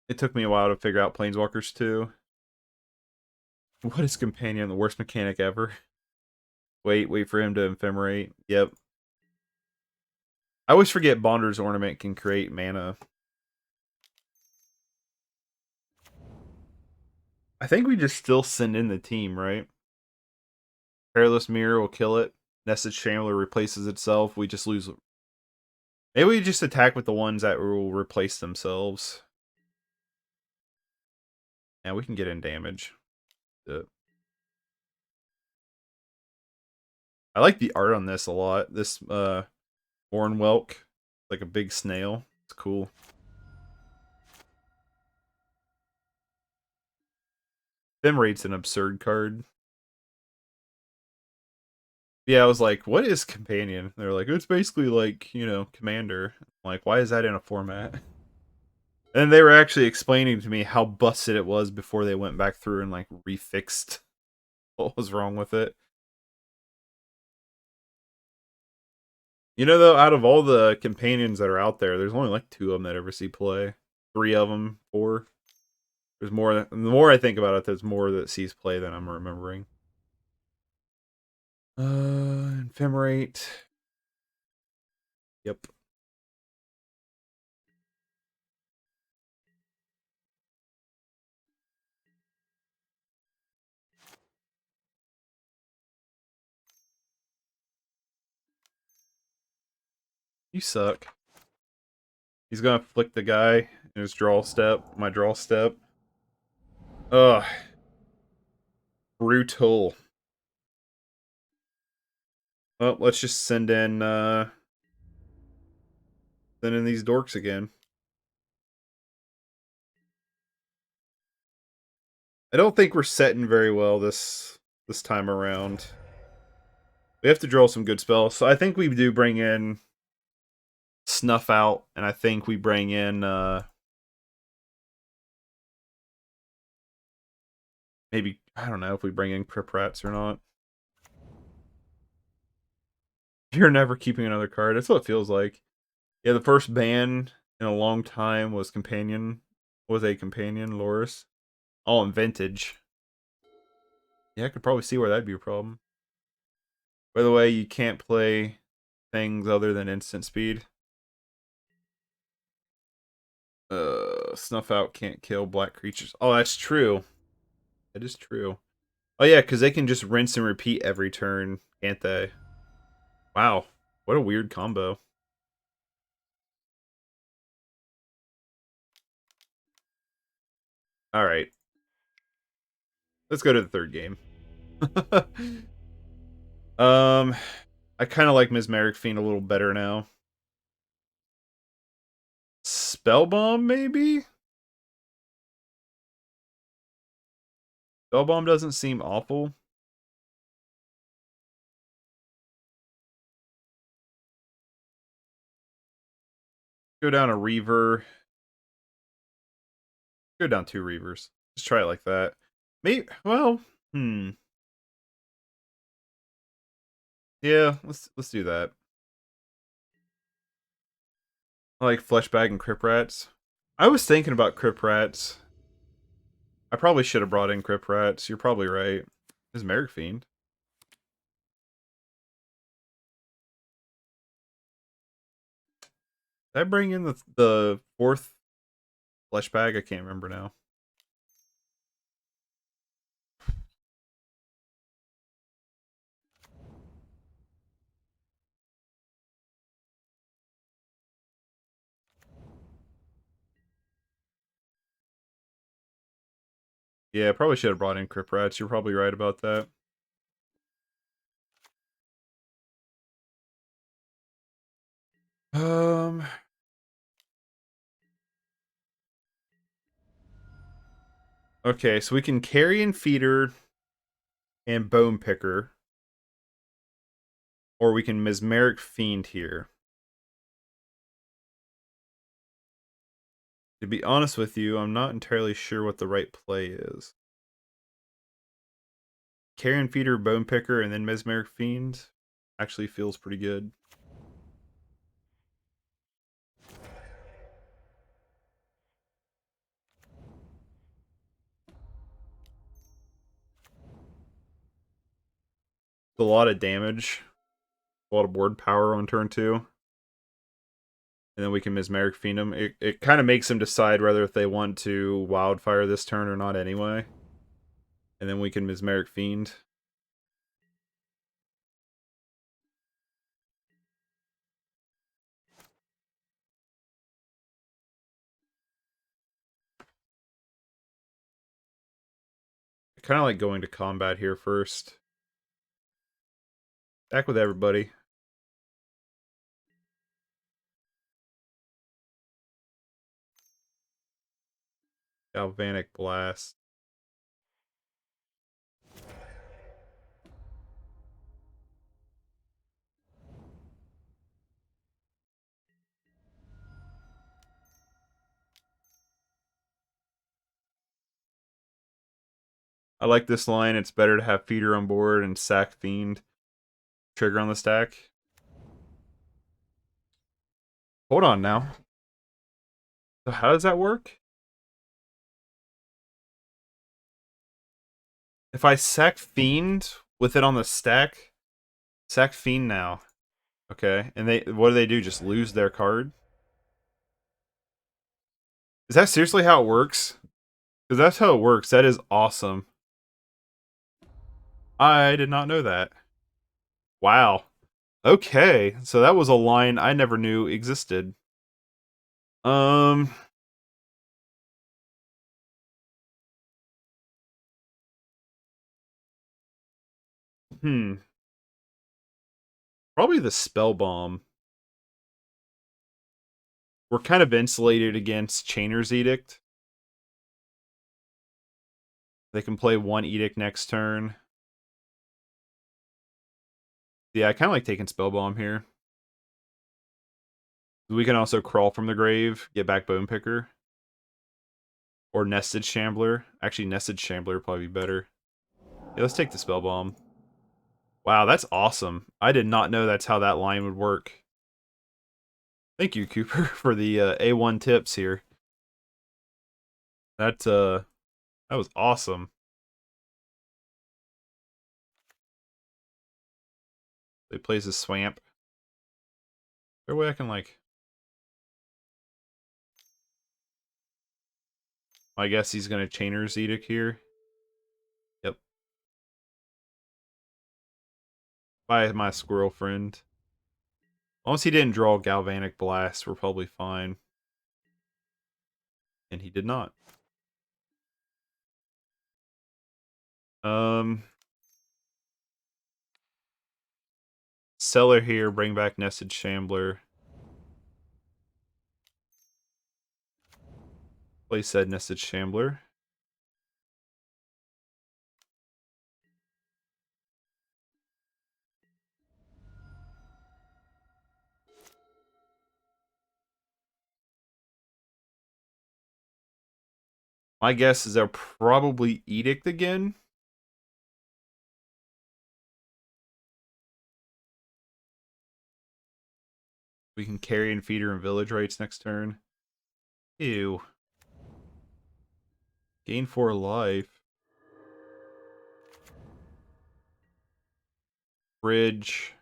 It took me a while to figure out Planeswalkers too. What is Companion? The worst mechanic ever. Wait for him to ephemerate. Yep. I always forget Bonder's Ornament can create mana. I think we just still send in the team, right? Perilous Myr will kill it. Nested Shambler replaces itself. We just lose. Maybe we just attack with the ones that will replace themselves. Yeah, we can get in damage. I like the art on this a lot. This Ornwelk, like a big snail. It's cool. Ephemerate an absurd card. Yeah, I was like, what is Companion? They're like, it's basically like, you know, Commander. I'm like, why is that in a format? And they were actually explaining to me how busted it was before they went back through and like refixed what was wrong with it. You know, though, out of all the companions that are out there, there's only like 2 of them that ever see play. 3 of them, 4. There's more. The more I think about it, there's more that sees play than I'm remembering. Ephemerate. Yep. You suck. He's gonna flick the guy in his draw step. My draw step. Ugh. Brutal. Well, let's just send in these dorks again. I don't think we're setting very well this time around. We have to draw some good spells. So I think we do bring in Snuff Out, and I think we bring in maybe, I don't know if we bring in Crypt Rats or not. You're never keeping another card. That's what it feels like. Yeah, the first ban in a long time was Companion. Was a Companion, Loris. Oh, and Vintage. Yeah, I could probably see where that'd be a problem. By the way, you can't play things other than instant speed. Snuff Out can't kill black creatures. Oh, that's true. That is true. Oh yeah, because they can just rinse and repeat every turn, can't they? Wow, what a weird combo. All right, let's go to the third game. I kind of like Mesmeric Fiend a little better now. Spellbomb, maybe? Spellbomb doesn't seem awful. Go down a Reaver. Go down 2 Reavers. Just try it like that. Maybe, well, yeah, let's do that. I like Fleshbag and Crypt Rats. I was thinking about Crypt Rats. I probably should have brought in Crypt Rats. You're probably right. Mesmeric Fiend. Did I bring in the 4th Fleshbag? I can't remember now. Yeah, I probably should have brought in Crypt Rats. You're probably right about that. Okay, so we can Carrion Feeder and Bone Picker. Or we can Mesmeric Fiend here. To be honest with you, I'm not entirely sure what the right play is. Carrion Feeder, Bone Picker, and then Mesmeric Fiend actually feels pretty good. A lot of damage, a lot of board power on turn 2. And then we can Mesmeric Fiend them. It kind of makes them decide whether if they want to Wildfire this turn or not anyway. And then we can Mesmeric Fiend. I kind of like going to combat here first. Back with everybody. Galvanic Blast. I like this line. It's better to have Feeder on board and sack Fiend. Trigger on the stack. Hold on now. So how does that work? If I sack Fiend with it on the stack, sack Fiend now. Okay, and what do? Just lose their card? Is that seriously how it works? Because that's how it works. That is awesome. I did not know that. Wow. Okay, so that was a line I never knew existed. Probably the Spellbomb. We're kind of insulated against Chainer's Edict. They can play 1 Edict next turn. Yeah, I kind of like taking Spellbomb here. We can also Crawl from the Grave, get back Bone Picker. Or Nested Shambler. Actually, Nested Shambler would probably be better. Yeah, let's take the Spellbomb. Wow, that's awesome. I did not know that's how that line would work. Thank you, Cooper, for the A1 tips here. That was awesome. They plays a Swamp. Is there a way I can, like... I guess he's going to Chainer's Edict here. Yep. By my squirrel friend. Once he didn't draw Galvanic Blast, we're probably fine. And he did not. Cellar here, bring back Nested Shambler. Play said Nested Shambler. My guess is they'll probably Edict again. We can Carrion Feeder and Village Rites next turn. Ew. Gain 4 life. Bridge.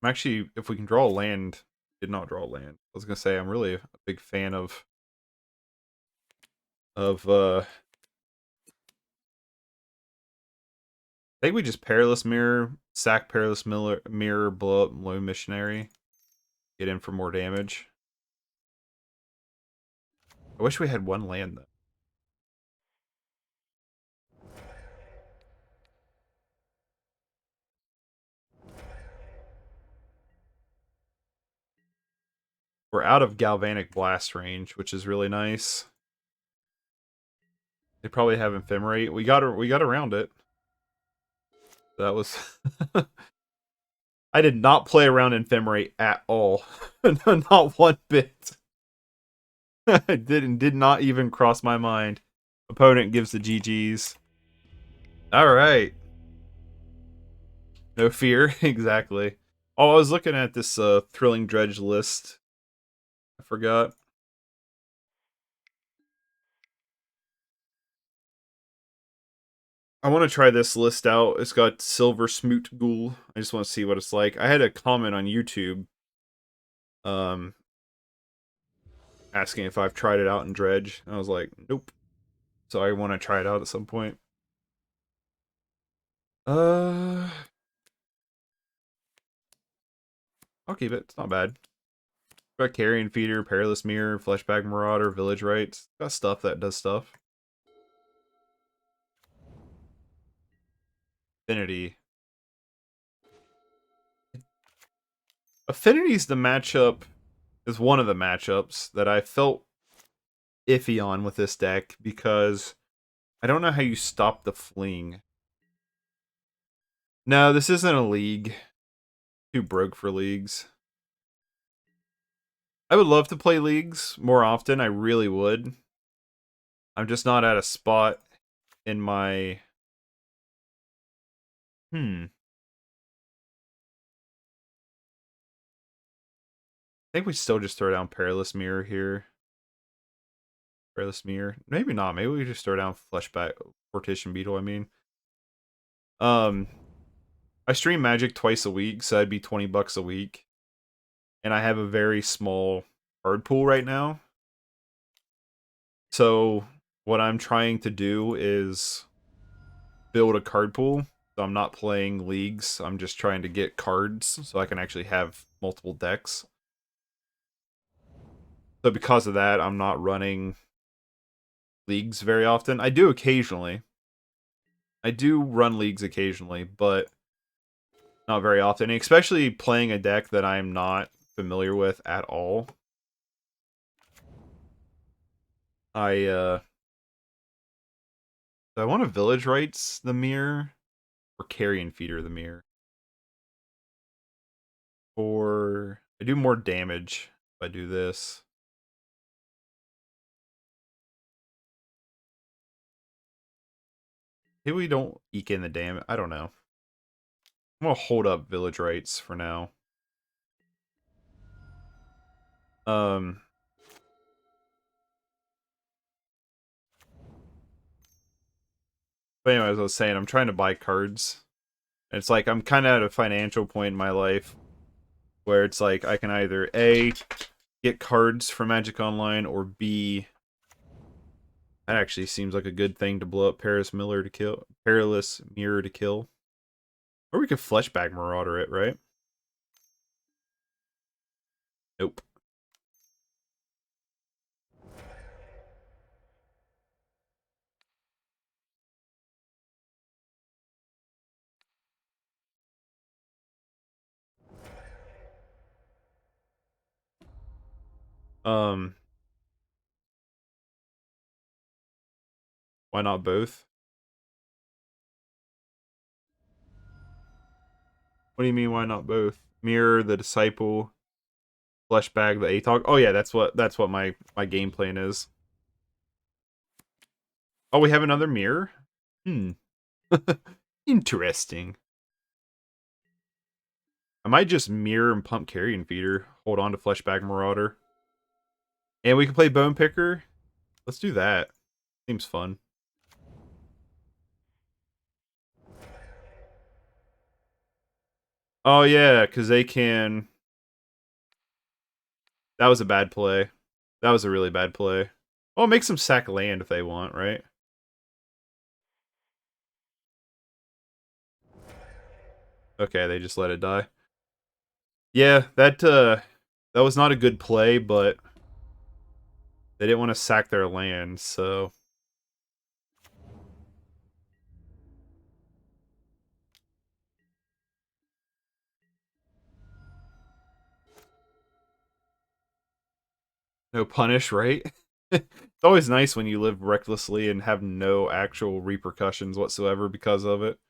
I'm actually, if we can draw a land, did not draw a land. I was gonna say I'm really a big fan of I think we just Perilous Myr, sack Perilous Myr, blow up Lone Missionary, get in for more damage. I wish we had 1 land though. We're out of Galvanic Blast range, which is really nice. They probably have Ephemerate. We got around it. That was I did not play around Ephemerate at all. Not one bit. It did not even cross my mind. Opponent gives the GGs. Alright. No fear, exactly. Oh, I was looking at this Thrilling Dredge list. I forgot. I want to try this list out. It's got Silver Smoot Ghoul. I just want to see what it's like. I had a comment on YouTube asking if I've tried it out in Dredge. I was like, nope. So I want to try it out at some point. I'll keep it. It's not bad. Got Carrion Feeder, Perilous Myr, Fleshbag Marauder, Village Rites. Got stuff that does stuff. Affinity. Affinity's the matchup, is one of the matchups that I felt iffy on with this deck because I don't know how you stop the fling. No, this isn't a league. Too broke for leagues. I would love to play leagues more often. I really would. I'm just not at a spot in my... I think we still just throw down Perilous Myr here. Perilous Myr. Maybe not. Maybe we just throw down Fleshbag Mortician Beetle, I mean. I stream Magic twice a week, so that'd be $20 a week. And I have a very small card pool right now. So what I'm trying to do is build a card pool. So I'm not playing leagues. I'm just trying to get cards so I can actually have multiple decks. So because of that, I'm not running leagues very often. I do occasionally. I do run leagues occasionally, but not very often. And especially playing a deck that I'm not familiar with at all. I want a Village Rites the Myr or Carrion Feeder the Myr. Or I do more damage if I do this. Maybe we don't eke in the damage. I don't know. I'm gonna hold up Village Rites for now. But anyway, as I was saying, I'm trying to buy cards. And it's like I'm kind of at a financial point in my life where it's like I can either A, get cards for Magic Online, or B, that actually seems like a good thing to blow up Perilous Myr to kill. Or we could Fleshbag Marauder it, right? Nope. Why not both? What do you mean why not both? Mirror the Disciple, Fleshbag the Atog. Oh yeah, that's what my game plan is. Oh, we have another mirror? Interesting. I might just mirror and pump Carrion Feeder. Hold on to Fleshbag Marauder. And we can play Bone Picker. Let's do that. Seems fun. Oh yeah, because they can... That was a bad play. That was a really bad play. Well, make them sack land if they want, right? Okay, they just let it die. Yeah, that was not a good play, but they didn't want to sack their land, so... No punish, right? It's always nice when you live recklessly and have no actual repercussions whatsoever because of it.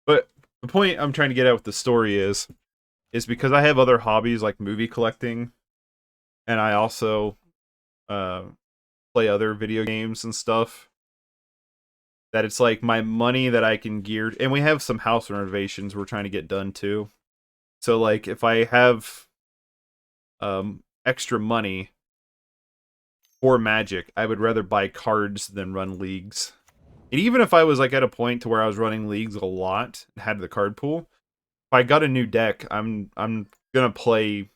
But the point I'm trying to get at with the story is because I have other hobbies like movie collecting, and I also play other video games and stuff. That it's like my money that I can gear, and we have some house renovations we're trying to get done too. So like if I have extra money for Magic, I would rather buy cards than run leagues. And even if I was like at a point to where I was running leagues a lot and had the card pool, if I got a new deck, I'm gonna play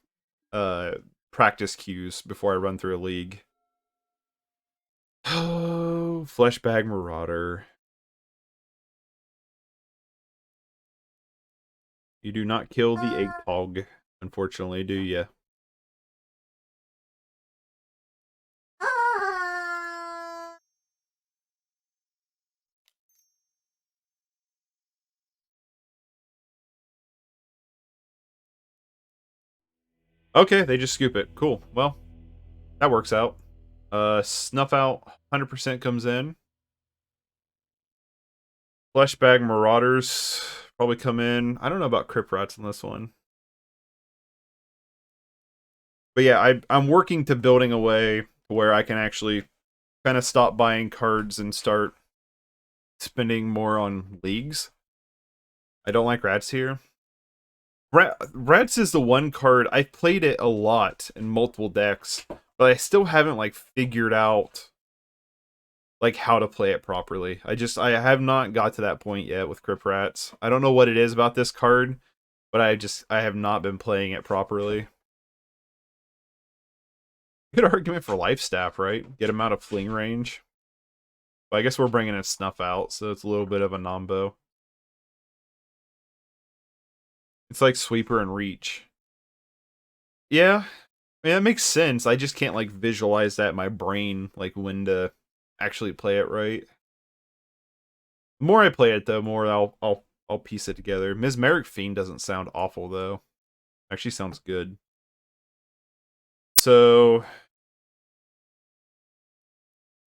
practice queues before I run through a league. Oh, Fleshbag Marauder. You do not kill the egg pog, unfortunately, do you? Okay, they just scoop it. Cool. Well, that works out. Snuff Out 100% comes in. Fleshbag Marauders probably come in. I don't know about Crypt Rats in this one. But yeah, I'm working to building a way where I can actually kind of stop buying cards and start spending more on leagues. I don't like Rats here. Rats is the one card, I've played it a lot in multiple decks, but I still haven't like figured out like how to play it properly. I have not got to that point yet with Crypt Rats. I don't know what it is about this card, but I have not been playing it properly. Good argument for Lifestaff, right? Get him out of fling range. But I guess we're bringing a Snuff Out, so it's a little bit of a nombo. It's like Sweeper and Reach. Yeah, I mean, that makes sense. I just can't like visualize that in my brain, like when to actually play it right. The more I play it, though, more I'll piece it together. Mesmeric Fiend doesn't sound awful though. Actually, sounds good. So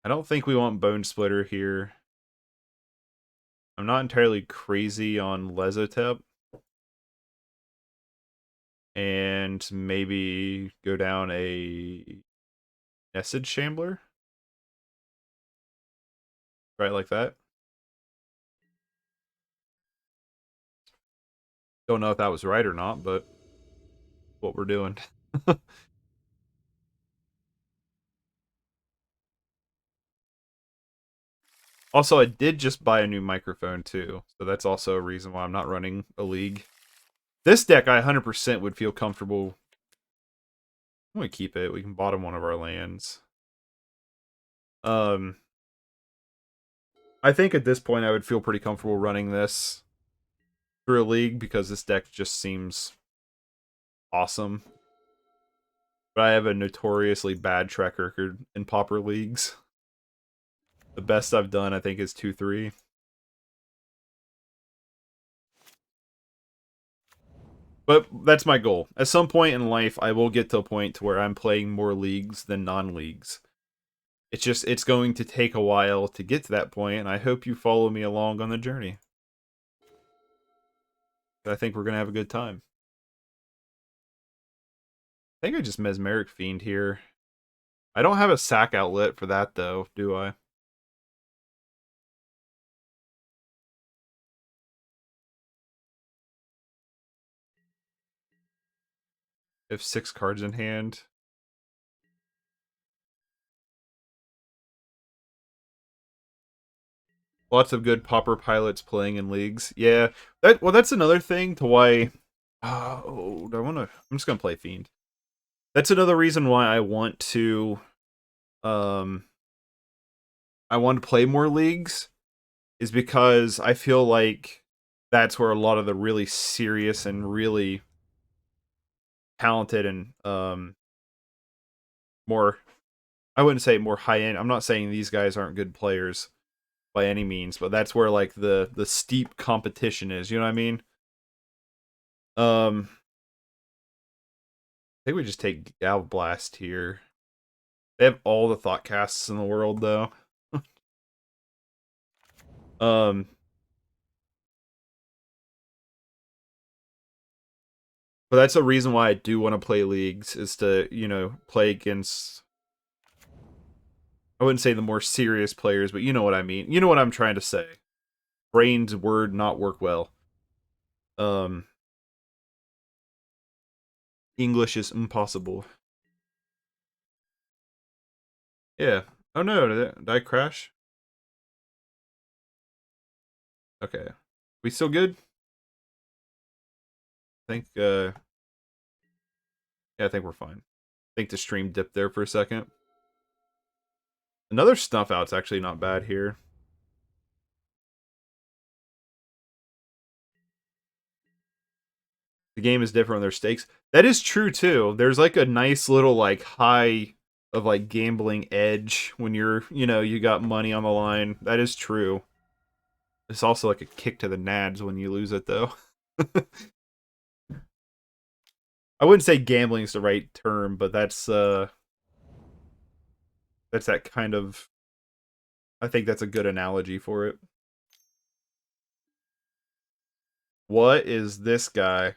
I don't think we want Bone Splitter here. I'm not entirely crazy on Lazotep. And maybe go down a Nested Shambler. Right, like that. Don't know if that was right or not, but what we're doing. Also, I did just buy a new microphone too, so that's also a reason why I'm not running a league. This deck, I 100% would feel comfortable. I'm gonna keep it. We can bottom one of our lands. I think at this point I would feel pretty comfortable running this through a league because this deck just seems awesome. But I have a notoriously bad track record in Pauper leagues. The best I've done, I think, is 2-3. But that's my goal. At some point in life, I will get to a point to where I'm playing more leagues than non-leagues. It's going to take a while to get to that point, and I hope you follow me along on the journey. I think we're going to have a good time. I think I just Mesmeric Fiend here. I don't have a sack outlet for that, though, do I? If 6 cards in hand. Lots of good Pauper pilots playing in leagues. Yeah, that's another thing to why. Oh, do I want to? I'm just gonna play Fiend. That's another reason why I want to. Um, I want to play more leagues, is because I feel like that's where a lot of the really serious and really talented and more. I wouldn't say more high end. I'm not saying these guys aren't good players by any means, but that's where like the steep competition is. You know what I mean? I think we just take Gal Blast here. They have all the thought casts in the world, though. um, but that's a reason why I do want to play leagues, is to, you know, play against I wouldn't say the more serious players, but you know what I mean. You know what I'm trying to say. Brain's word not work well. English is impossible. Yeah. Oh no, did I crash? Okay. We still good? I think yeah, I think we're fine. I think the stream dipped there for a second. Another Snuff Out's actually not bad here. The game is different when there's stakes. That is true too. There's like a nice little like high of like gambling edge when you're, you know, you got money on the line. That is true. It's also like a kick to the nads when you lose it though. I wouldn't say gambling is the right term, but that's that kind of, I think that's a good analogy for it. What is this guy?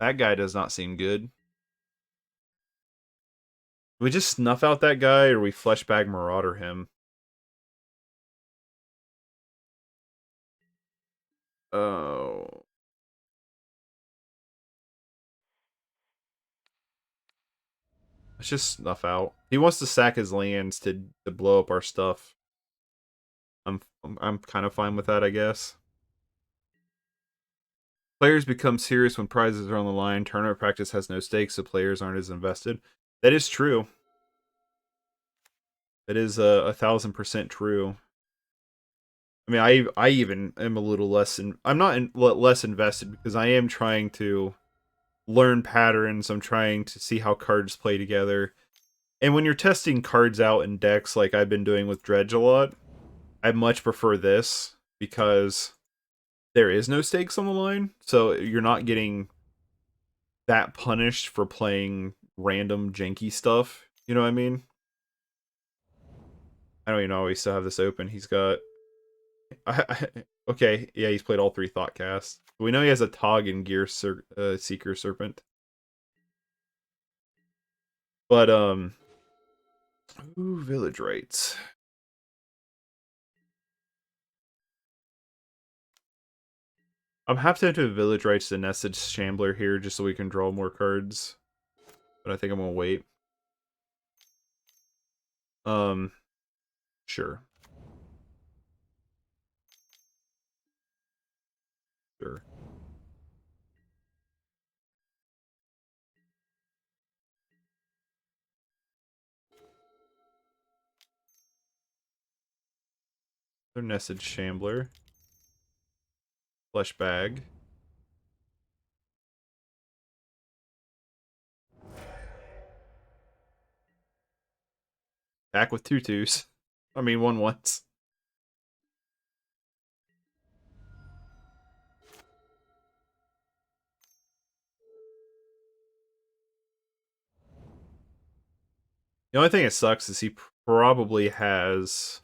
That guy does not seem good. We just snuff out that guy, or we Fleshbag Marauder him? Oh. Let's just snuff out. He wants to sack his lands to blow up our stuff. I'm kind of fine with that, I guess. Players become serious when prizes are on the line. Tournament practice has no stakes, so players aren't as invested. That is true. That is 1,000% true. I mean, I even am a little less. I'm not less invested because I am trying to learn patterns. I'm trying to see how cards play together. And when you're testing cards out in decks like I've been doing with Dredge a lot, I much prefer this because there is no stakes on the line. So you're not getting that punished for playing random janky stuff. You know what I mean? I don't even know. We still have this open. He's got. Okay, yeah, he's played all 3 Thoughtcasts. We know he has a Tog and Gear Seeker Serpent. But ooh, Village Rites. I'm half tempted to Village Rites to Nested Shambler here just so we can draw more cards. But I think I'm gonna wait. Sure. Sure. They're Nested Shambler. Fleshbag. Back with 2/2s. I mean 1/1s. The only thing that sucks is he probably has...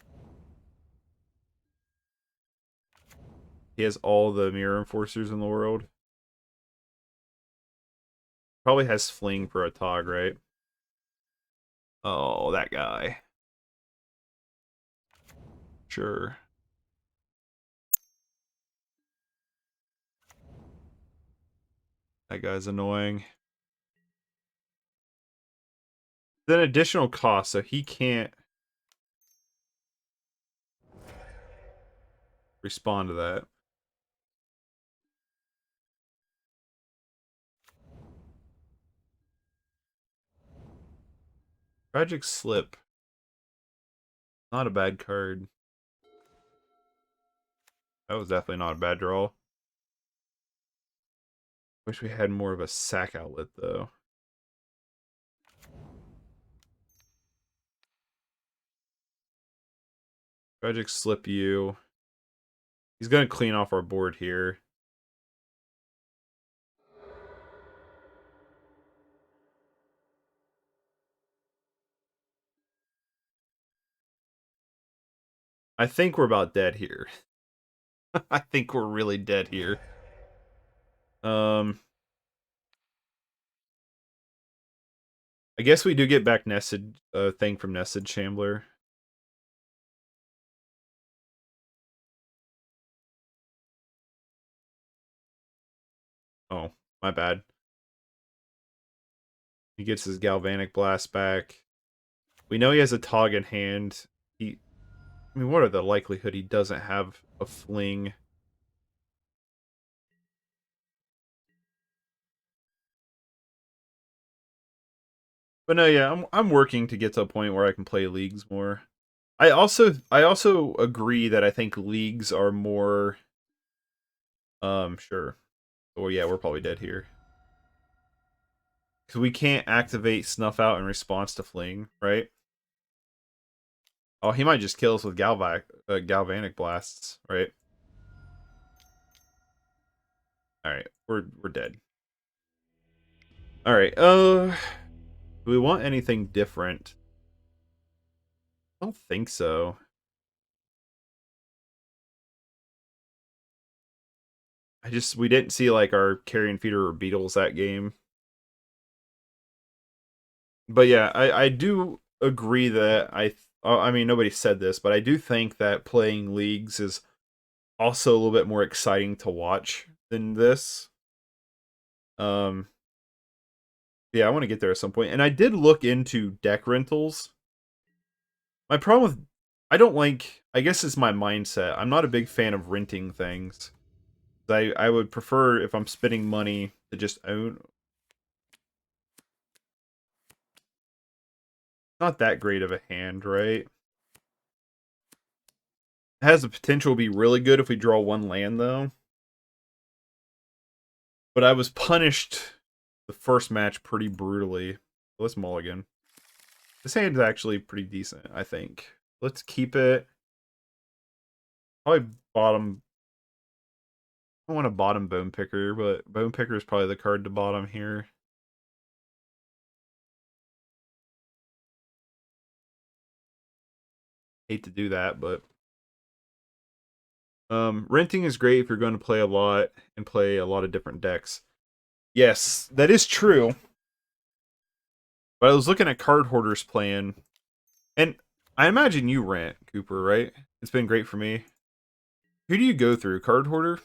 He has all the Mirror Enforcers in the world. Probably has Fling for a Tog, right? Oh, that guy. Sure. That guy's annoying. Then additional cost, so he can't respond to that. Tragic Slip. Not a bad card. That was definitely not a bad draw. Wish we had more of a sack outlet, though. Tragic Slip you. He's going to clean off our board here. I think we're about dead here. I think we're really dead here. I guess we do get back Nested thing from Nested Shambler. Oh, my bad. He gets his Galvanic Blast back. We know he has a Tog in hand. I mean, what are the likelihood he doesn't have a Fling? But no, yeah, I'm working to get to a point where I can play leagues more. I also agree that I think leagues are more sure. Oh yeah, we're probably dead here. Cuz we can't activate Snuff Out in response to Fling, right? Oh, he might just kill us with Galvanic Blasts, right? All right, we're dead. All right. Do we want anything different? I don't think so. We didn't see like our Carrion Feeder or Beetles that game. But yeah, I do agree that I mean nobody said this, but I do think that playing leagues is also a little bit more exciting to watch than this. Um yeah, I want to get there at some point. And I did look into deck rentals. My problem with I guess it's my mindset. I'm not a big fan of renting things. I would prefer if I'm spending money to just own. Not that great of a hand, right? It has the potential to be really good if we draw one land, though. But I was punished the first match pretty brutally. Let's mulligan. This hand's actually pretty decent, I think. Let's keep it. Probably bottom. I want a bottom Bone Picker, but Bone Picker is probably the card to bottom here. Hate to do that, but renting is great if you're going to play a lot and play a lot of different decks. Yes, that is true. But I was looking at Card Hoarder's plan, and I imagine you rent, Cooper, right? It's been great for me. Who do you go through, Card Hoarder?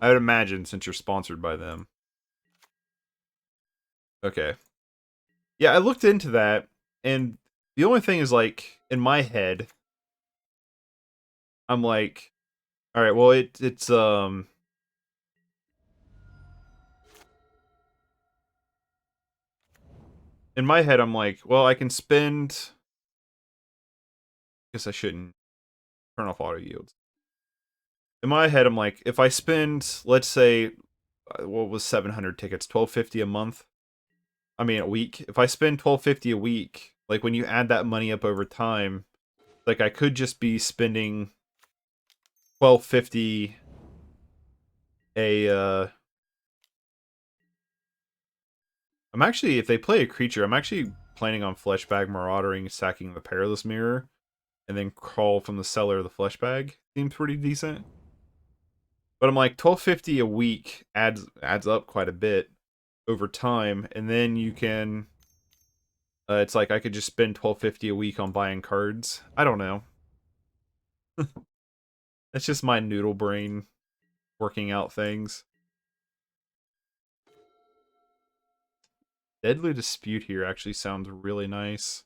I would imagine since you're sponsored by them. Okay. Yeah, I looked into that, and the only thing is, like, in my head, I'm like, all right, well, it's in my head, I'm like, well, I can spend. I guess I shouldn't turn off auto yields. In my head, I'm like, if I spend, let's say, what was 700 tickets, 1250 a month. I mean, a week. If I spend 1250 a week, like when you add that money up over time, like I could just be spending 1250 a. I'm actually, if they play a creature, I'm actually planning on Fleshbag Maraudering, sacking the Perilous Myr, and then crawl from the cellar of the Fleshbag. Seems pretty decent. But I'm like 1250 a week adds up quite a bit over time, and then you can. It's like I could just spend 1250 a week on buying cards. I don't know. That's just my noodle brain working out things. Deadly Dispute here actually sounds really nice.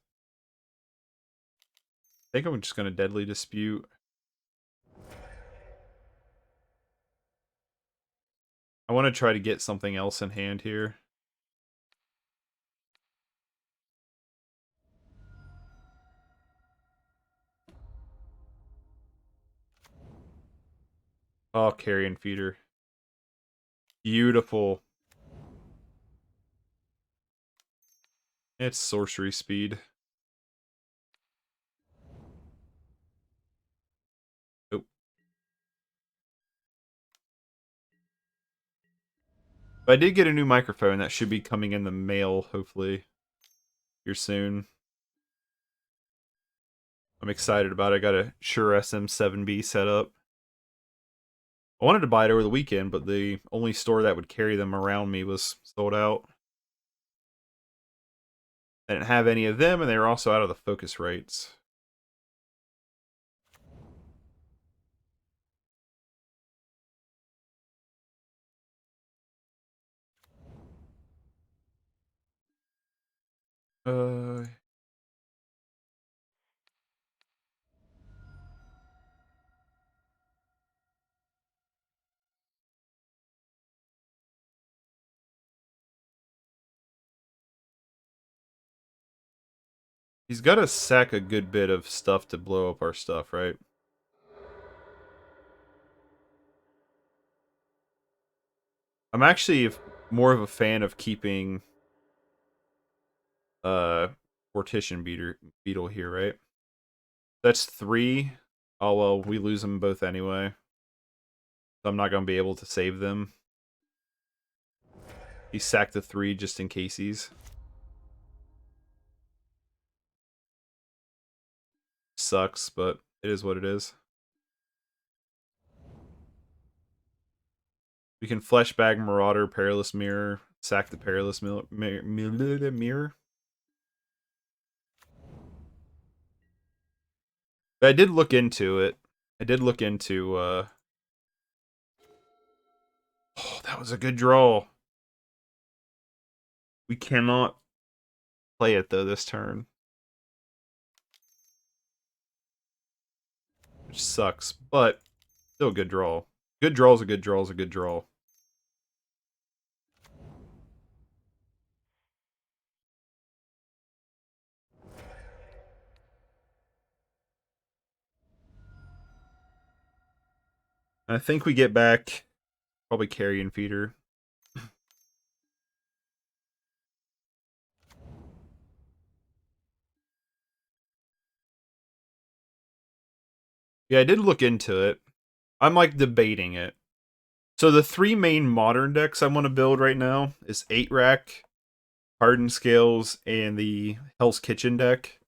I think I'm just going to Deadly Dispute. I want to try to get something else in hand here. Oh, Carrion Feeder. Beautiful. It's sorcery speed. Oh. But I did get a new microphone that should be coming in the mail, hopefully, here soon. I'm excited about it. I got a Shure SM7B set up. I wanted to buy it over the weekend, but the only store that would carry them around me was sold out. I didn't have any of them, and they were also out of the focus rights. He's got to sack a good bit of stuff to blow up our stuff, right? I'm actually more of a fan of keeping Mortician Beetle here, right? That's 3. Oh well, we lose them both anyway. So I'm not gonna be able to save them. He sacked the 3 just in case he's. Sucks, but it is what it is. We can Fleshbag Marauder, Perilous Myr, sack the Perilous Myr. But I did look into it. I did look into oh, that was a good draw. We cannot play it though this turn. Which sucks, but still a good draw. Good draw is a good draw is a good draw. I think we get back probably Carrion Feeder. Yeah, I did look into it. I'm like debating it. So the 3 main modern decks I want to build right now is 8-Rack, Hardened Scales, and the Hell's Kitchen deck.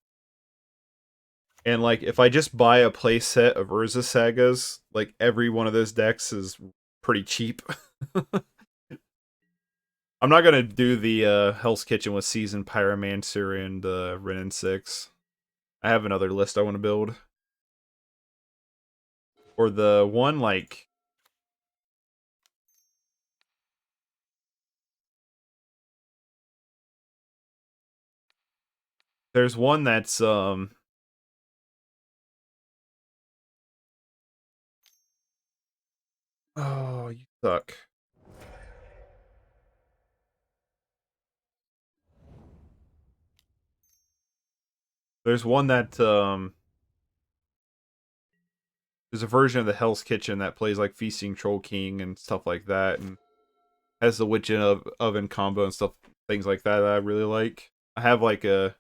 And like if I just buy a play set of Urza Sagas, like every one of those decks is pretty cheap. I'm not gonna do the Hell's Kitchen with Seasoned Pyromancer and Ren and 6. I have another list I want to build. Or the one like there's one that's oh, you suck. There's one that there's a version of the Hell's Kitchen that plays like Feasting Troll King and stuff like that, and has the Witch in Oven combo and stuff, things like that I really like. I have like a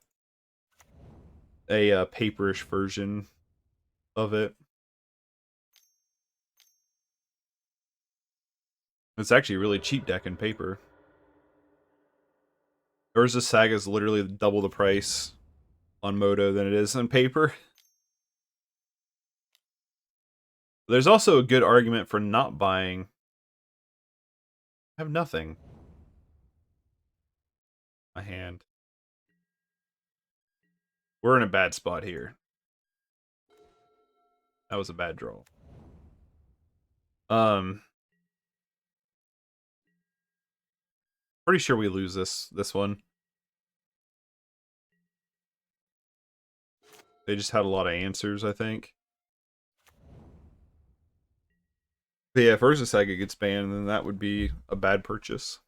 paperish version of it. It's actually a really cheap deck in paper. Urza Saga is literally double the price on Moto than it is on paper. There's also a good argument for not buying. I have nothing. My hand. We're in a bad spot here. That was a bad draw. Pretty sure we lose this one. They just had a lot of answers, I think. But yeah, if Urza Saga gets banned, then that would be a bad purchase.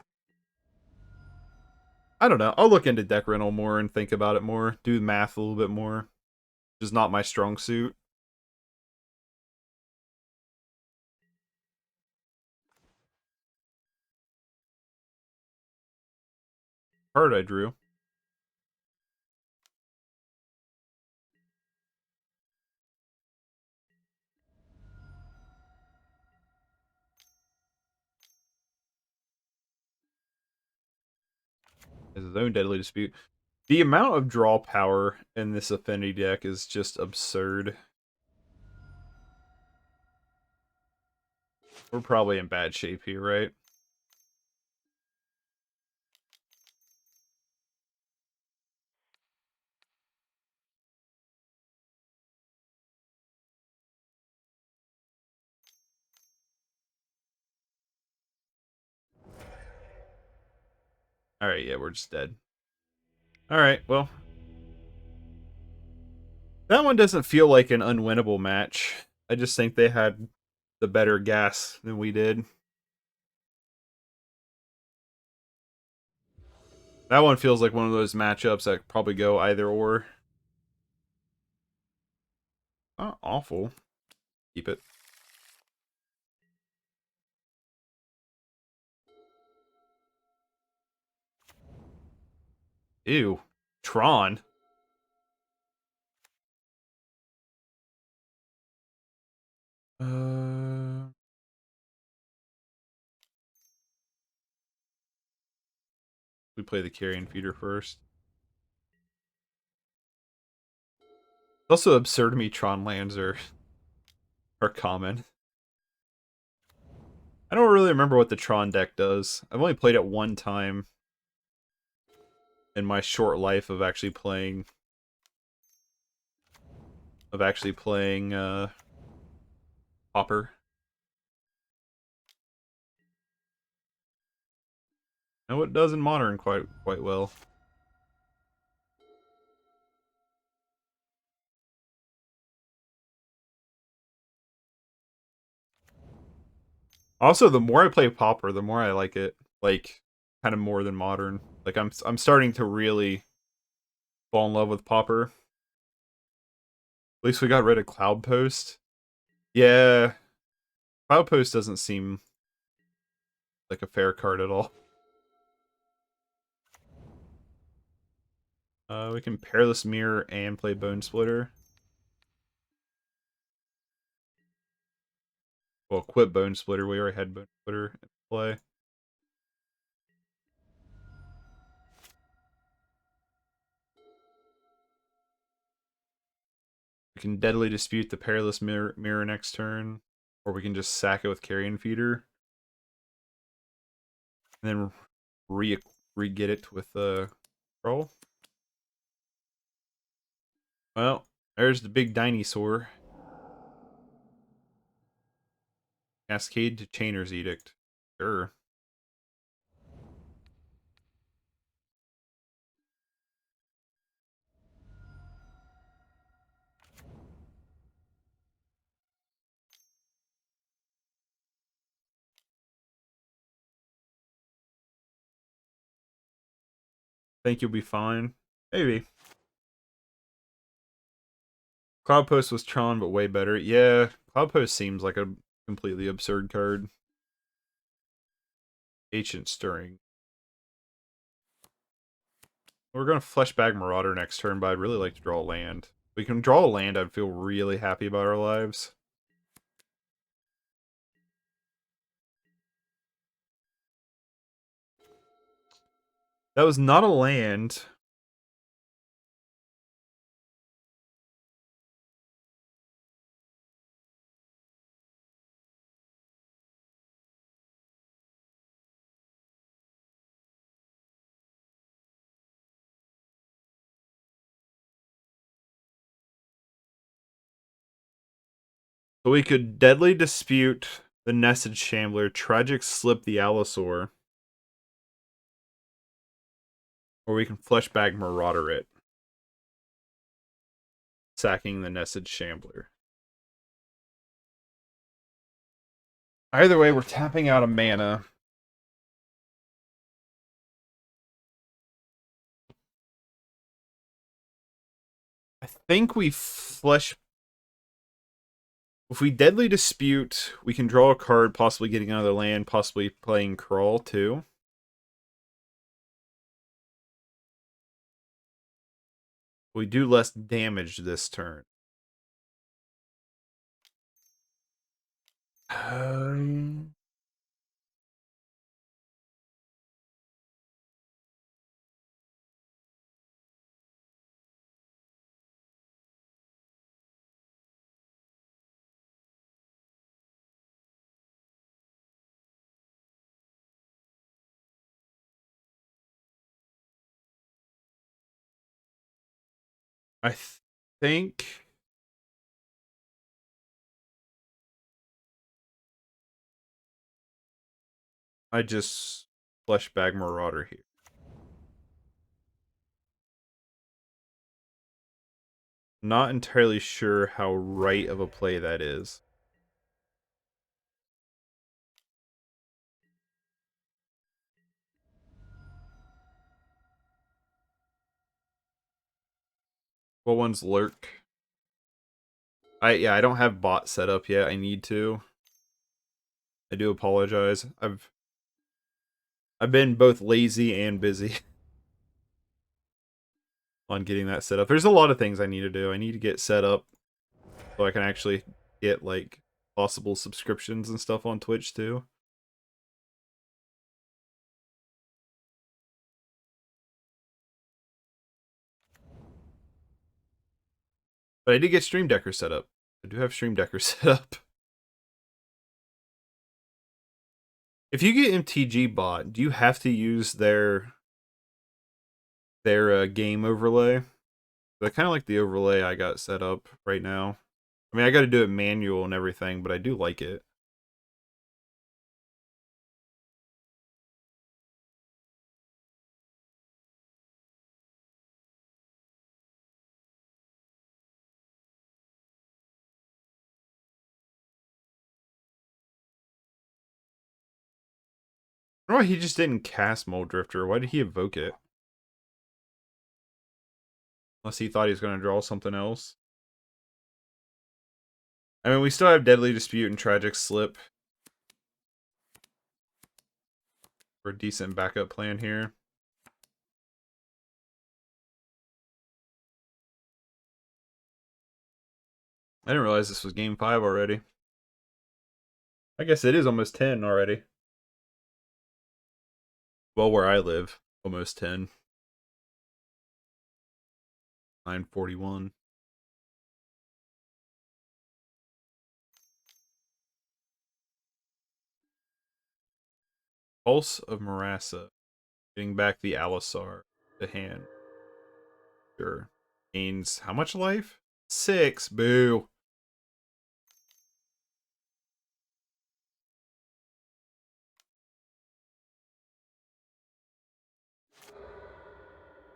I don't know. I'll look into deck rental more and think about it more. Do math a little bit more. Which is not my strong suit. Card I drew. Is his own Deadly Dispute. The amount of draw power in this Affinity deck is just absurd. We're probably in bad shape here, right? Alright, yeah, we're just dead. Alright, well. That one doesn't feel like an unwinnable match. I just think they had the better gas than we did. That one feels like one of those matchups that probably go either or. Not awful. Keep it. Ew. Tron. We play the Carrion Feeder first. Also absurd to me Tron lands are common. I don't really remember what the Tron deck does. I've only played it one time in my short life of actually playing PAUPER. Know it does in Modern quite well. Also, the more I play PAUPER, the more I like it. Like, kind of more than Modern. Like, I'm starting to really fall in love with PAUPER. At least we got rid of Cloud Post. Yeah, Cloud Post doesn't seem like a fair card at all. We can Perilous Myr and play Bone Splitter. Well, quit Bone Splitter. We already had Bone Splitter in play. We can Deadly Dispute the Perilous Myr next turn. Or we can just sack it with Carrion Feeder. And then re-get it with Troll. Well, there's the big dinosaur. Cascade to Chainer's Edict. Sure. Think you'll be fine. Maybe. Cloud Post was Tron, but way better. Yeah, Cloud Post seems like a completely absurd card. Ancient Stirring. We're going to Fleshbag Marauder next turn, but I'd really like to draw a land. If we can draw a land, I'd feel really happy about our lives. That was not a land. So we could Deadly Dispute the Nested Shambler, Tragic Slip the Allosaur, or we can Fleshbag Marauder it, sacking the Nested Shambler. Either way, we're tapping out a mana. I think we Flesh... If we Deadly Dispute, we can draw a card, possibly getting another land, possibly playing Crawl too. We do less damage this turn. I think I just Fleshbag Marauder here. Not entirely sure how right of a play that is. What one's Lurk? I don't have bot set up yet. I need to. I do apologize. I've been both lazy and busy on getting that set up. There's a lot of things I need to do. I need to get set up so I can actually get like possible subscriptions and stuff on Twitch too. But I did get Stream Decker set up. I do have Stream Decker set up. If you get MTG bot, do you have to use their game overlay? I kind of like the overlay I got set up right now. I mean, I got to do it manual and everything, but I do like it. Oh, he just didn't cast Mold Drifter. Why did he evoke it? Unless he thought he was going to draw something else. I mean, we still have Deadly Dispute and Tragic Slip for a decent backup plan here. I didn't realize this was game 5 already. I guess it is almost 10 already. Well, where I live, almost 10. 9:41. Pulse of Marassa. Getting back the Alisar to hand. Sure. Gains how much life? 6. Boo.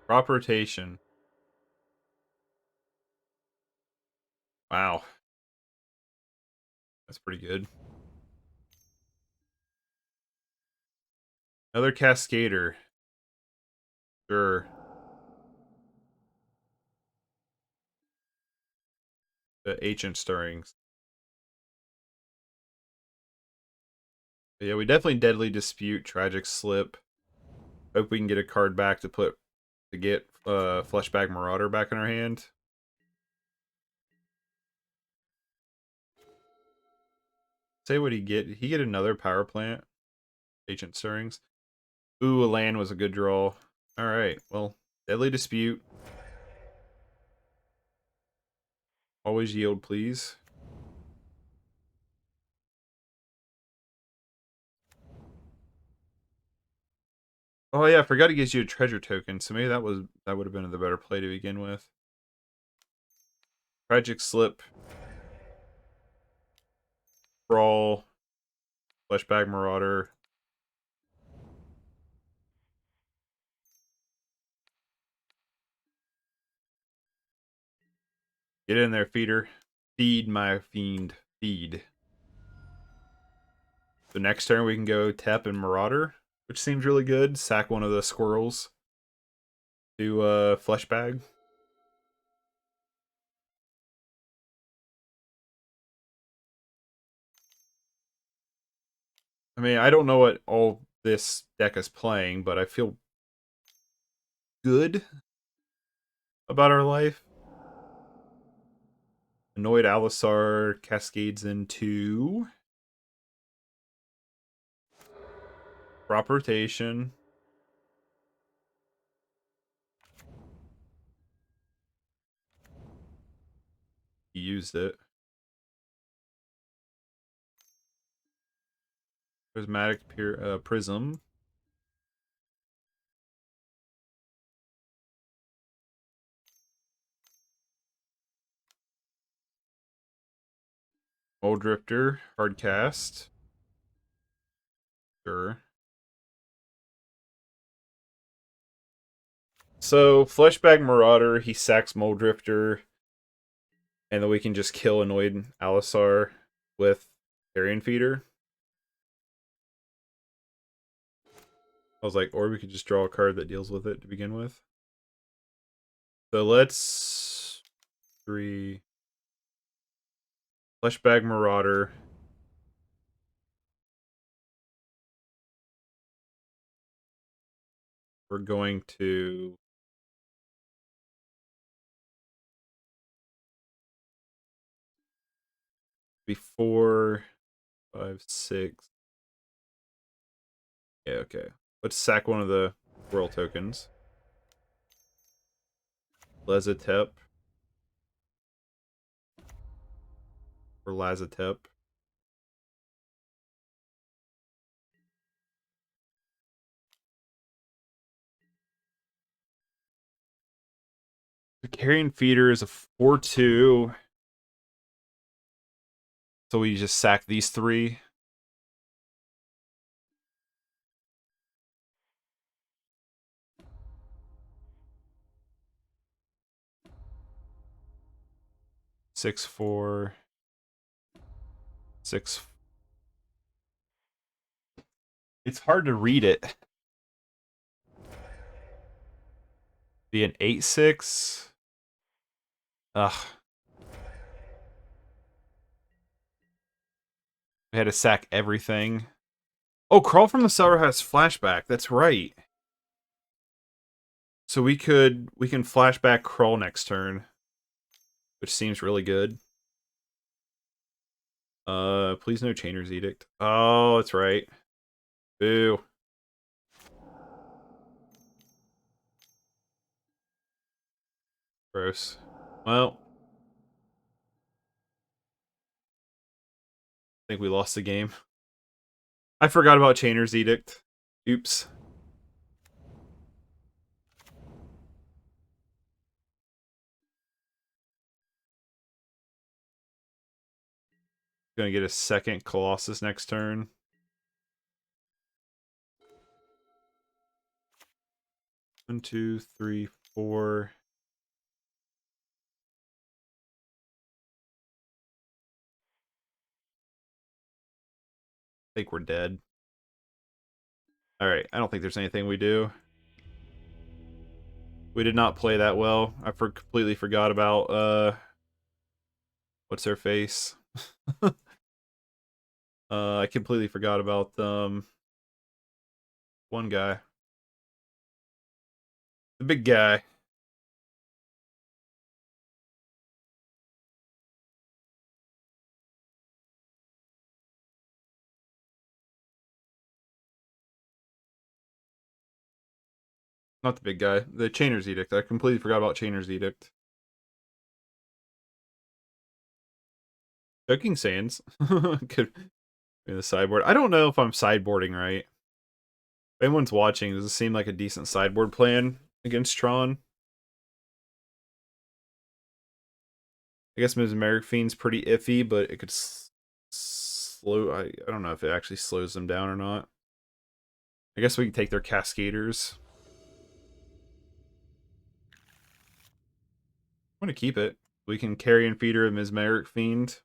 Crop rotation. Wow. That's pretty good. Another Cascader. Sure. The Ancient Stirrings. But yeah, we definitely Deadly Dispute, Tragic Slip. Hope we can get a card back to get Fleshbag Marauder back in our hand. Say what he get? He get another power plant. Ancient Stirrings. Ooh, a land was a good draw. Alright, well, Deadly Dispute. Always yield, please. Oh yeah, I forgot he gives you a treasure token, so maybe that would have been the better play to begin with. Tragic Slip. Brawl. Fleshbag Marauder. Get in there, feeder. Feed my fiend. Feed. So next turn we can go Tep and Marauder, which seems really good. Sack one of the squirrels. Do Fleshbag. I mean, I don't know what all this deck is playing, but I feel good about our life. Annoyed Alisar cascades into crop rotation. He used it. Prismatic Prism. Old Drifter. Hard cast. Sure. So, Fleshbag Marauder, he sacks Mold Drifter. And then we can just kill annoyed Alisar with Carrion Feeder. I was like, or we could just draw a card that deals with it to begin with. So let's... 3... Fleshbag Marauder. We're going to... Before... 5, 6... Yeah, okay. Let's sack one of the world tokens. Lazotep. Or Lazotep. The Carrion Feeder is a 4/2. So we just sack these 3. Six, 4, 6. It's hard to read it. Be an 8/6. Ugh. We had to sack everything. Oh, Crawl from the Cellar has flashback. That's right. So we can flashback Crawl next turn, which seems really good. Please no Chainer's Edict. Oh, that's right. Boo. Gross. Well, I think we lost the game. I forgot about Chainer's Edict. Oops. Gonna get a second Colossus next turn. One, 2, 3, 4. I think we're dead. Alright, I don't think there's anything we do. We did not play that well. I completely forgot about, what's her face? I completely forgot about, one guy. The big guy. Not the big guy. The Chainer's Edict. I completely forgot about Chainer's Edict. Joking Sands. Could be the sideboard. I don't know if I'm sideboarding right. If anyone's watching, does it seem like a decent sideboard plan against Tron? I guess Mesmeric Fiend's pretty iffy, but it could slow... I don't know if it actually slows them down or not. I guess we can take their Cascaders. I'm going to keep it. We can Carrion Feeder a Mesmeric Fiend.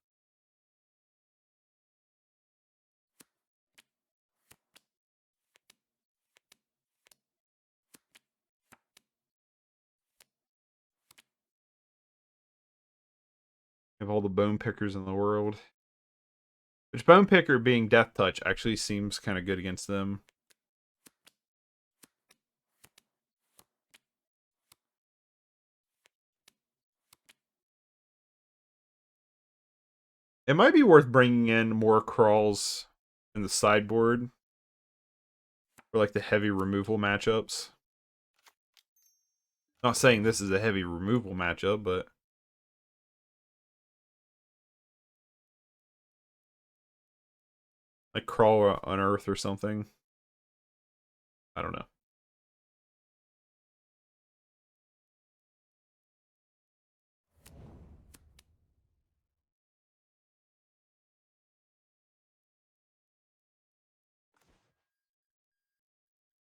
Have all the Bone Pickers in the world. Which Bone Picker being Death Touch actually seems kind of good against them. It might be worth bringing in more crawls in the sideboard for like the heavy removal matchups. Not saying this is a heavy removal matchup, but like crawl on Earth or something. I don't know.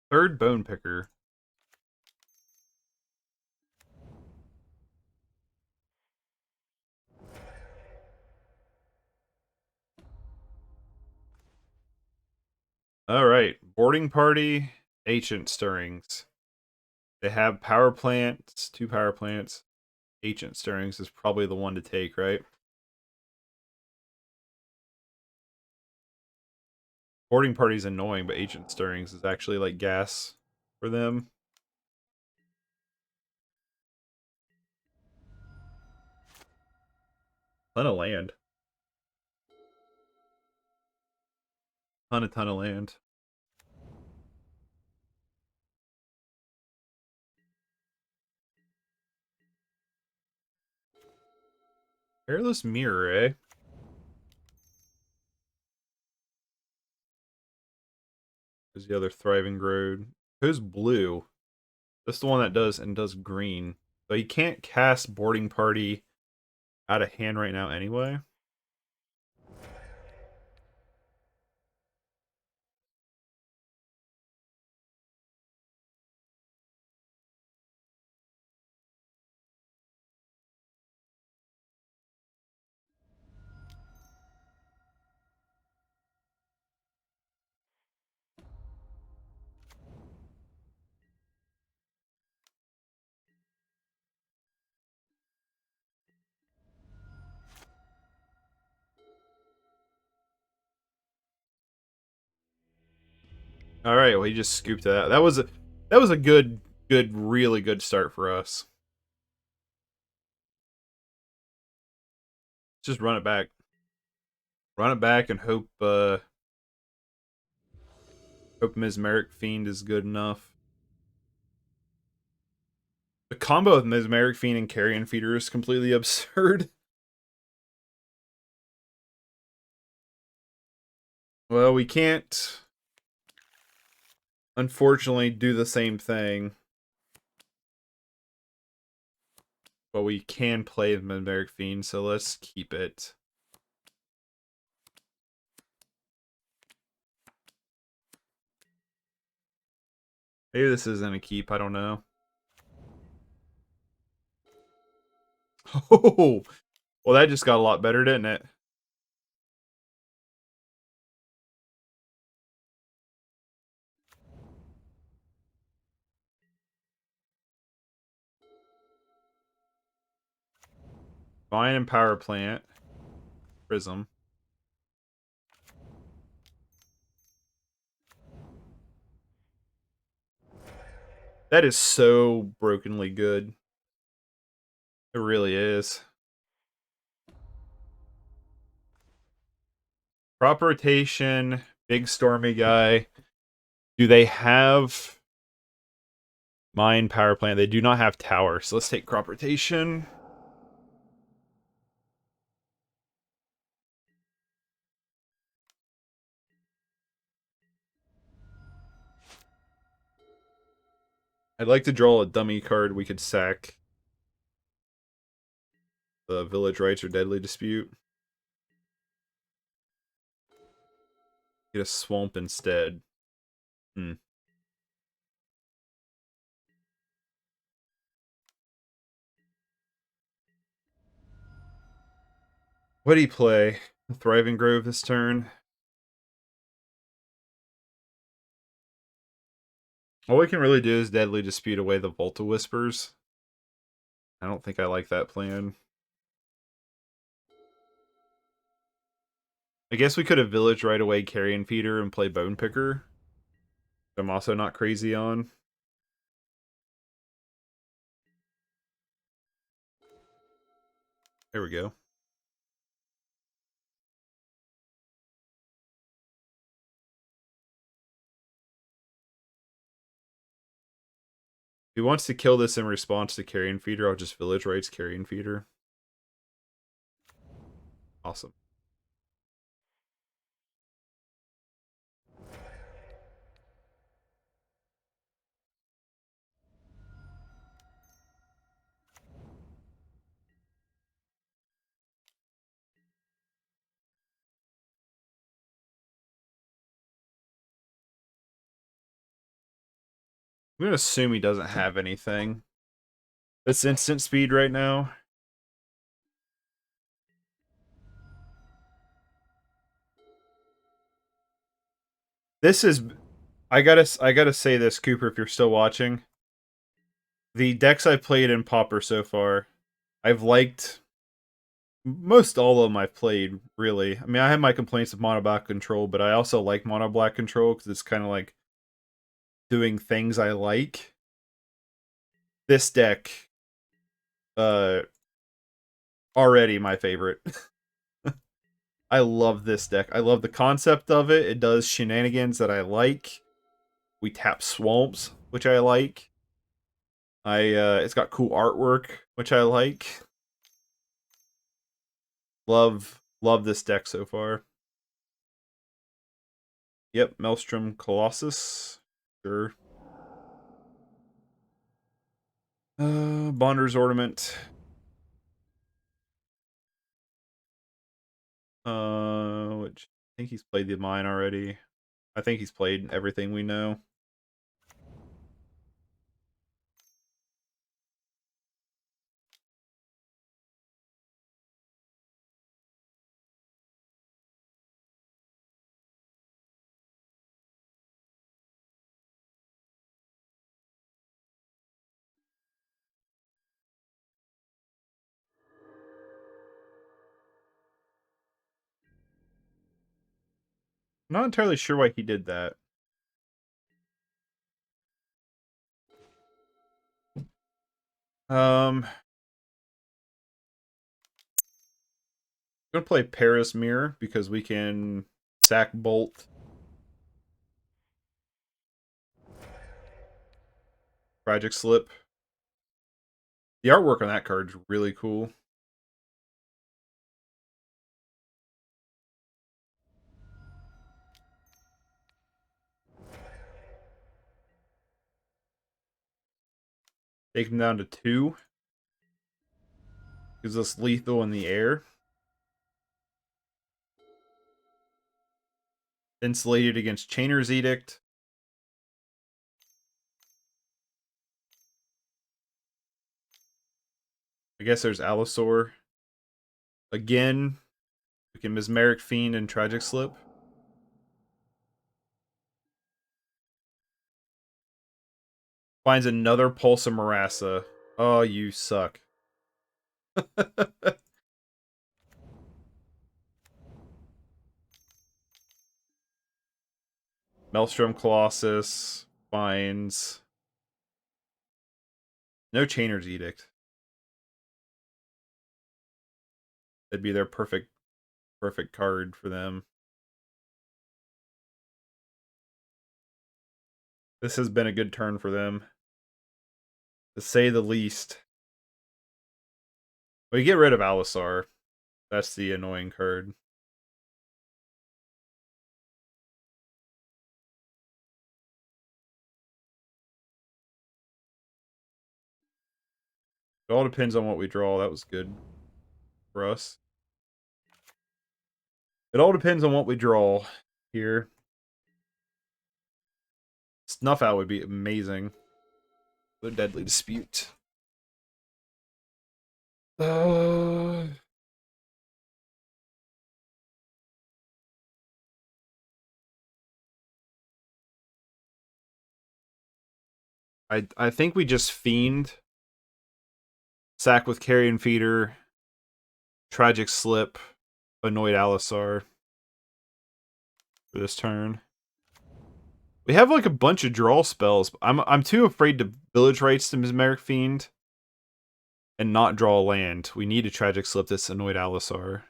Third Bone Picker. Alright, Boarding Party, Ancient Stirrings. They have power plants, 2 power plants. Ancient Stirrings is probably the one to take, right? Boarding Party's annoying, but Ancient Stirrings is actually like gas for them. Ton of land. Ton of land. Perilous Myr, eh? There's the other Thriving Road. Who's blue? That's the one that does green. So you can't cast Boarding Party out of hand right now anyway. All right, well he just scooped that. That was a really good start for us. Just run it back. Run it back and hope Mesmeric Fiend is good enough. The combo of Mesmeric Fiend and Carrion Feeder is completely absurd. Well, we can't unfortunately do the same thing. But we can play the Mesmeric Fiend, so let's keep it. Maybe this isn't a keep, I don't know. Oh, well that just got a lot better, didn't it? Vine and Power Plant. Prism. That is so brokenly good. It really is. Crop rotation, big stormy guy. Do they have mine power plant? They do not have tower, so let's take crop rotation. I'd like to draw a dummy card we could sack. The Village Rites or Deadly Dispute. Get a swamp instead. What do he play? Thriving Grove this turn. All we can really do is Deadly Dispute away the Volta Whispers. I don't think I like that plan. I guess we could have Village right away Carrion Feeder and play Bone Picker. I'm also not crazy on. There we go. If he wants to kill this in response to Carrion Feeder, I'll just Village Rites Carrion Feeder. Awesome. I'm gonna assume he doesn't have anything. It's instant speed right now. This is... I gotta say this, Cooper, if you're still watching. The decks I've played in Pauper so far, I've liked... Most all of them I've played, really. I mean, I have my complaints of mono black control, but I also like mono black control because it's kind of like doing things I like. This deck, already my favorite. I love this deck. I love the concept of it. It does shenanigans that I like. We tap swamps, which I like. It's got cool artwork, which I like. Love this deck so far. Yep, Maelstrom Colossus. Sure. Bonder's Ornament. Which I think he's played the mine already. I think he's played everything we know. I'm not entirely sure why he did that. I'm gonna play Perilous Myr because we can sack Bolt, Tragic Slip. The artwork on that card is really cool. Take him down to 2. Gives us lethal in the air. Insulated against Chainer's Edict. I guess there's Allosaur. Again, we can Mesmeric Fiend and Tragic Slip. Finds another Pulse of Marassa. Oh, you suck. Maelstrom Colossus finds no Chainer's Edict. That'd be their perfect card for them. This has been a good turn for them, to say the least. We get rid of Allosaur. That's the annoying card. It all depends on what we draw. That was good for us. It all depends on what we draw here. Snuff Out would be amazing. The Deadly Dispute. I think we just Fiend. Sack with Carrion Feeder. Tragic Slip. Annoyed Allosaur. For this turn. We have like a bunch of draw spells. I'm too afraid to Village Rites to Mesmeric Fiend and not draw a land. We need a Tragic Slip this Annoyed Allosaur.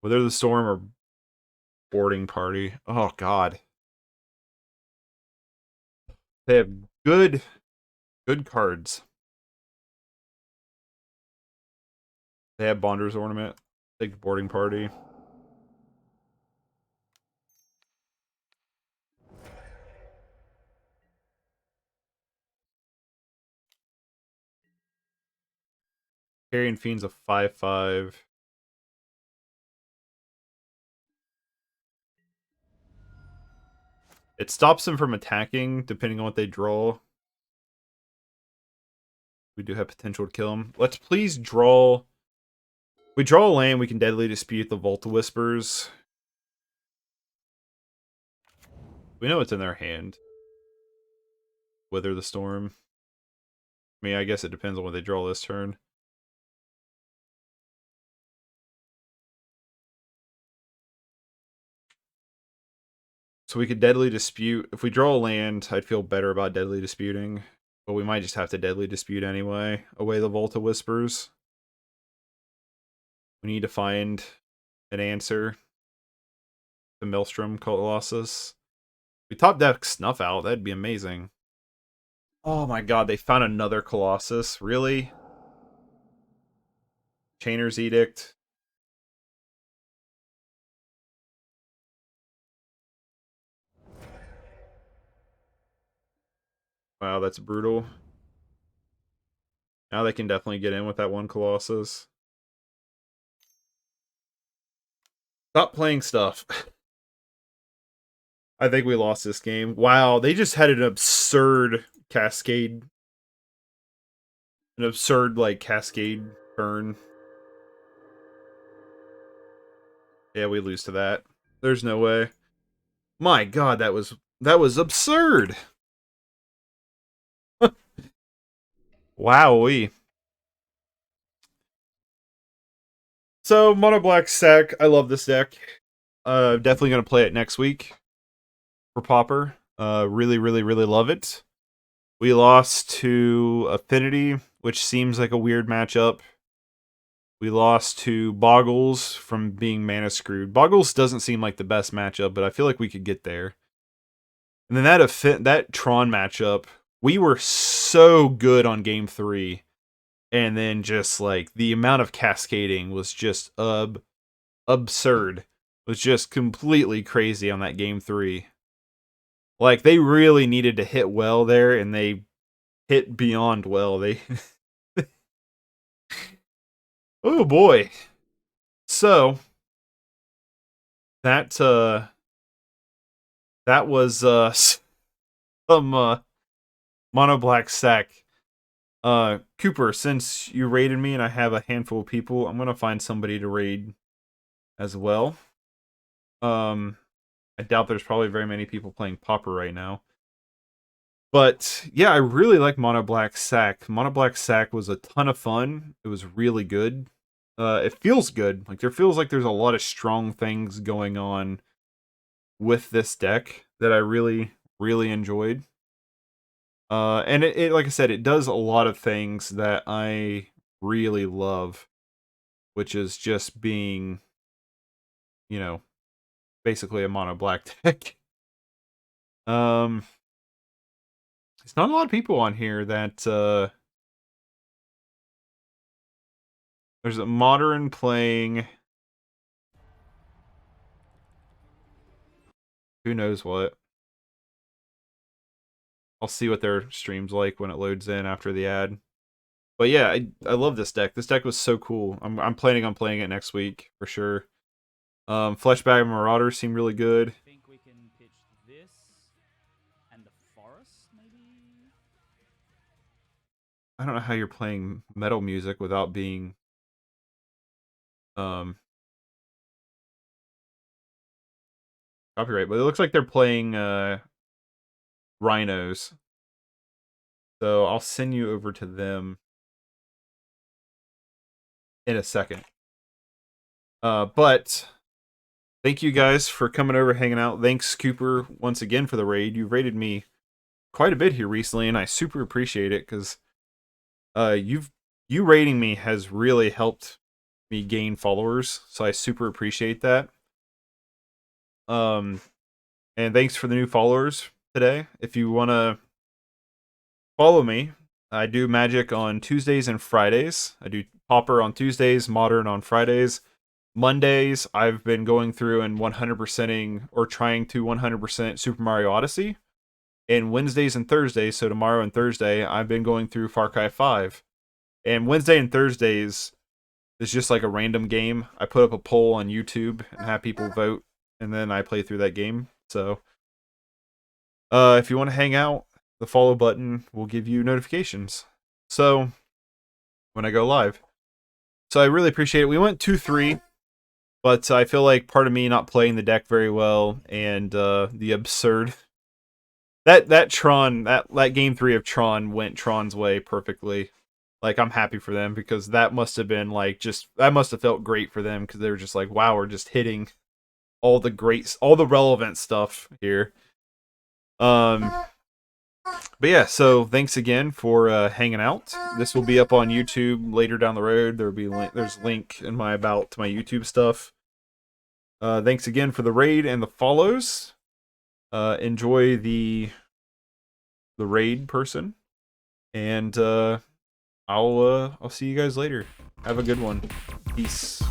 Whether the Storm or Boarding Party. Oh god. They have good cards. They have Bonder's Ornament. Take the Boarding Party. Carrion Fiend's a 5/5. It stops them from attacking, depending on what they draw. We do have potential to kill him. Let's please draw... We draw a land, we can Deadly Dispute the Volta Whispers. We know it's in their hand. Wither the Storm. I mean, I guess it depends on what they draw this turn. So we could Deadly Dispute. If we draw a land, I'd feel better about Deadly Disputing. But we might just have to Deadly Dispute anyway. Away the Volta Whispers. We need to find an answer. The Maelstrom Colossus. We top deck Snuff Out. That'd be amazing. Oh my god, they found another Colossus. Really? Chainer's Edict. Wow, that's brutal. Now they can definitely get in with that one Colossus. Stop playing stuff. I think we lost this game. Wow, they just had an absurd cascade. An absurd, like, cascade turn. Yeah, we lose to that. There's no way. My god, that was absurd. Wowee. So, Mono Black Sack, I love this deck. Definitely going to play it next week for Pauper. Really, really, really love it. We lost to Affinity, which seems like a weird matchup. We lost to Bogles from being mana screwed. Bogles doesn't seem like the best matchup, but I feel like we could get there. And then that Tron matchup, we were so good on game 3. And then just like the amount of cascading was just absurd. It was just completely crazy on that game 3. Like they really needed to hit well there, and they hit beyond well. They oh boy. So that was some Mono Black Sack. Cooper, since you raided me and I have a handful of people, I'm gonna find somebody to raid as well. I doubt there's probably very many people playing Pauper right now. But yeah, I really like Mono Black Sack. Mono Black Sack was a ton of fun. It was really good. It feels good. Like there feels like there's a lot of strong things going on with this deck that I really, really enjoyed. And it like I said, it does a lot of things that I really love, which is just being, you know, basically a mono black deck. There's not a lot of people on here that there's a modern playing who knows what. I'll see what their stream's like when it loads in after the ad. But yeah, I love this deck. This deck was so cool. I'm planning on playing it next week for sure. Fleshbag Marauder seemed really good. I think we can pitch this and the forest, maybe? I don't know how you're playing metal music without being copyright, but it looks like they're playing rhinos. So I'll send you over to them in a second. But thank you guys for coming over, hanging out. Thanks, Cooper, once again for the raid. You raided me quite a bit here recently, and I super appreciate it because you raiding me has really helped me gain followers, so I super appreciate that. And thanks for the new followers today. If you want to follow me, I do Magic on Tuesdays and Fridays. I do Pauper on Tuesdays, Modern on Fridays. Mondays, I've been going through and 100%ing or trying to 100% Super Mario Odyssey. And Wednesdays and Thursdays, so tomorrow and Thursday, I've been going through Far Cry 5. And Wednesday and Thursdays is just like a random game. I put up a poll on YouTube and have people vote, and then I play through that game. So, if you want to hang out, the follow button will give you notifications. So, when I go live. So I really appreciate it. We went 2-3, but I feel like part of me not playing the deck very well and the absurd that Tron that game 3 of Tron went Tron's way perfectly. Like, I'm happy for them, because that must have been like that must have felt great for them, because they were just like, wow, we're just hitting all the relevant stuff here. But yeah, so thanks again for hanging out. This will be up on YouTube later down the road. There's a link in my about to my YouTube stuff. Thanks again for the raid and the follows. Enjoy the raid person, and I'll see you guys later. Have a good one. Peace.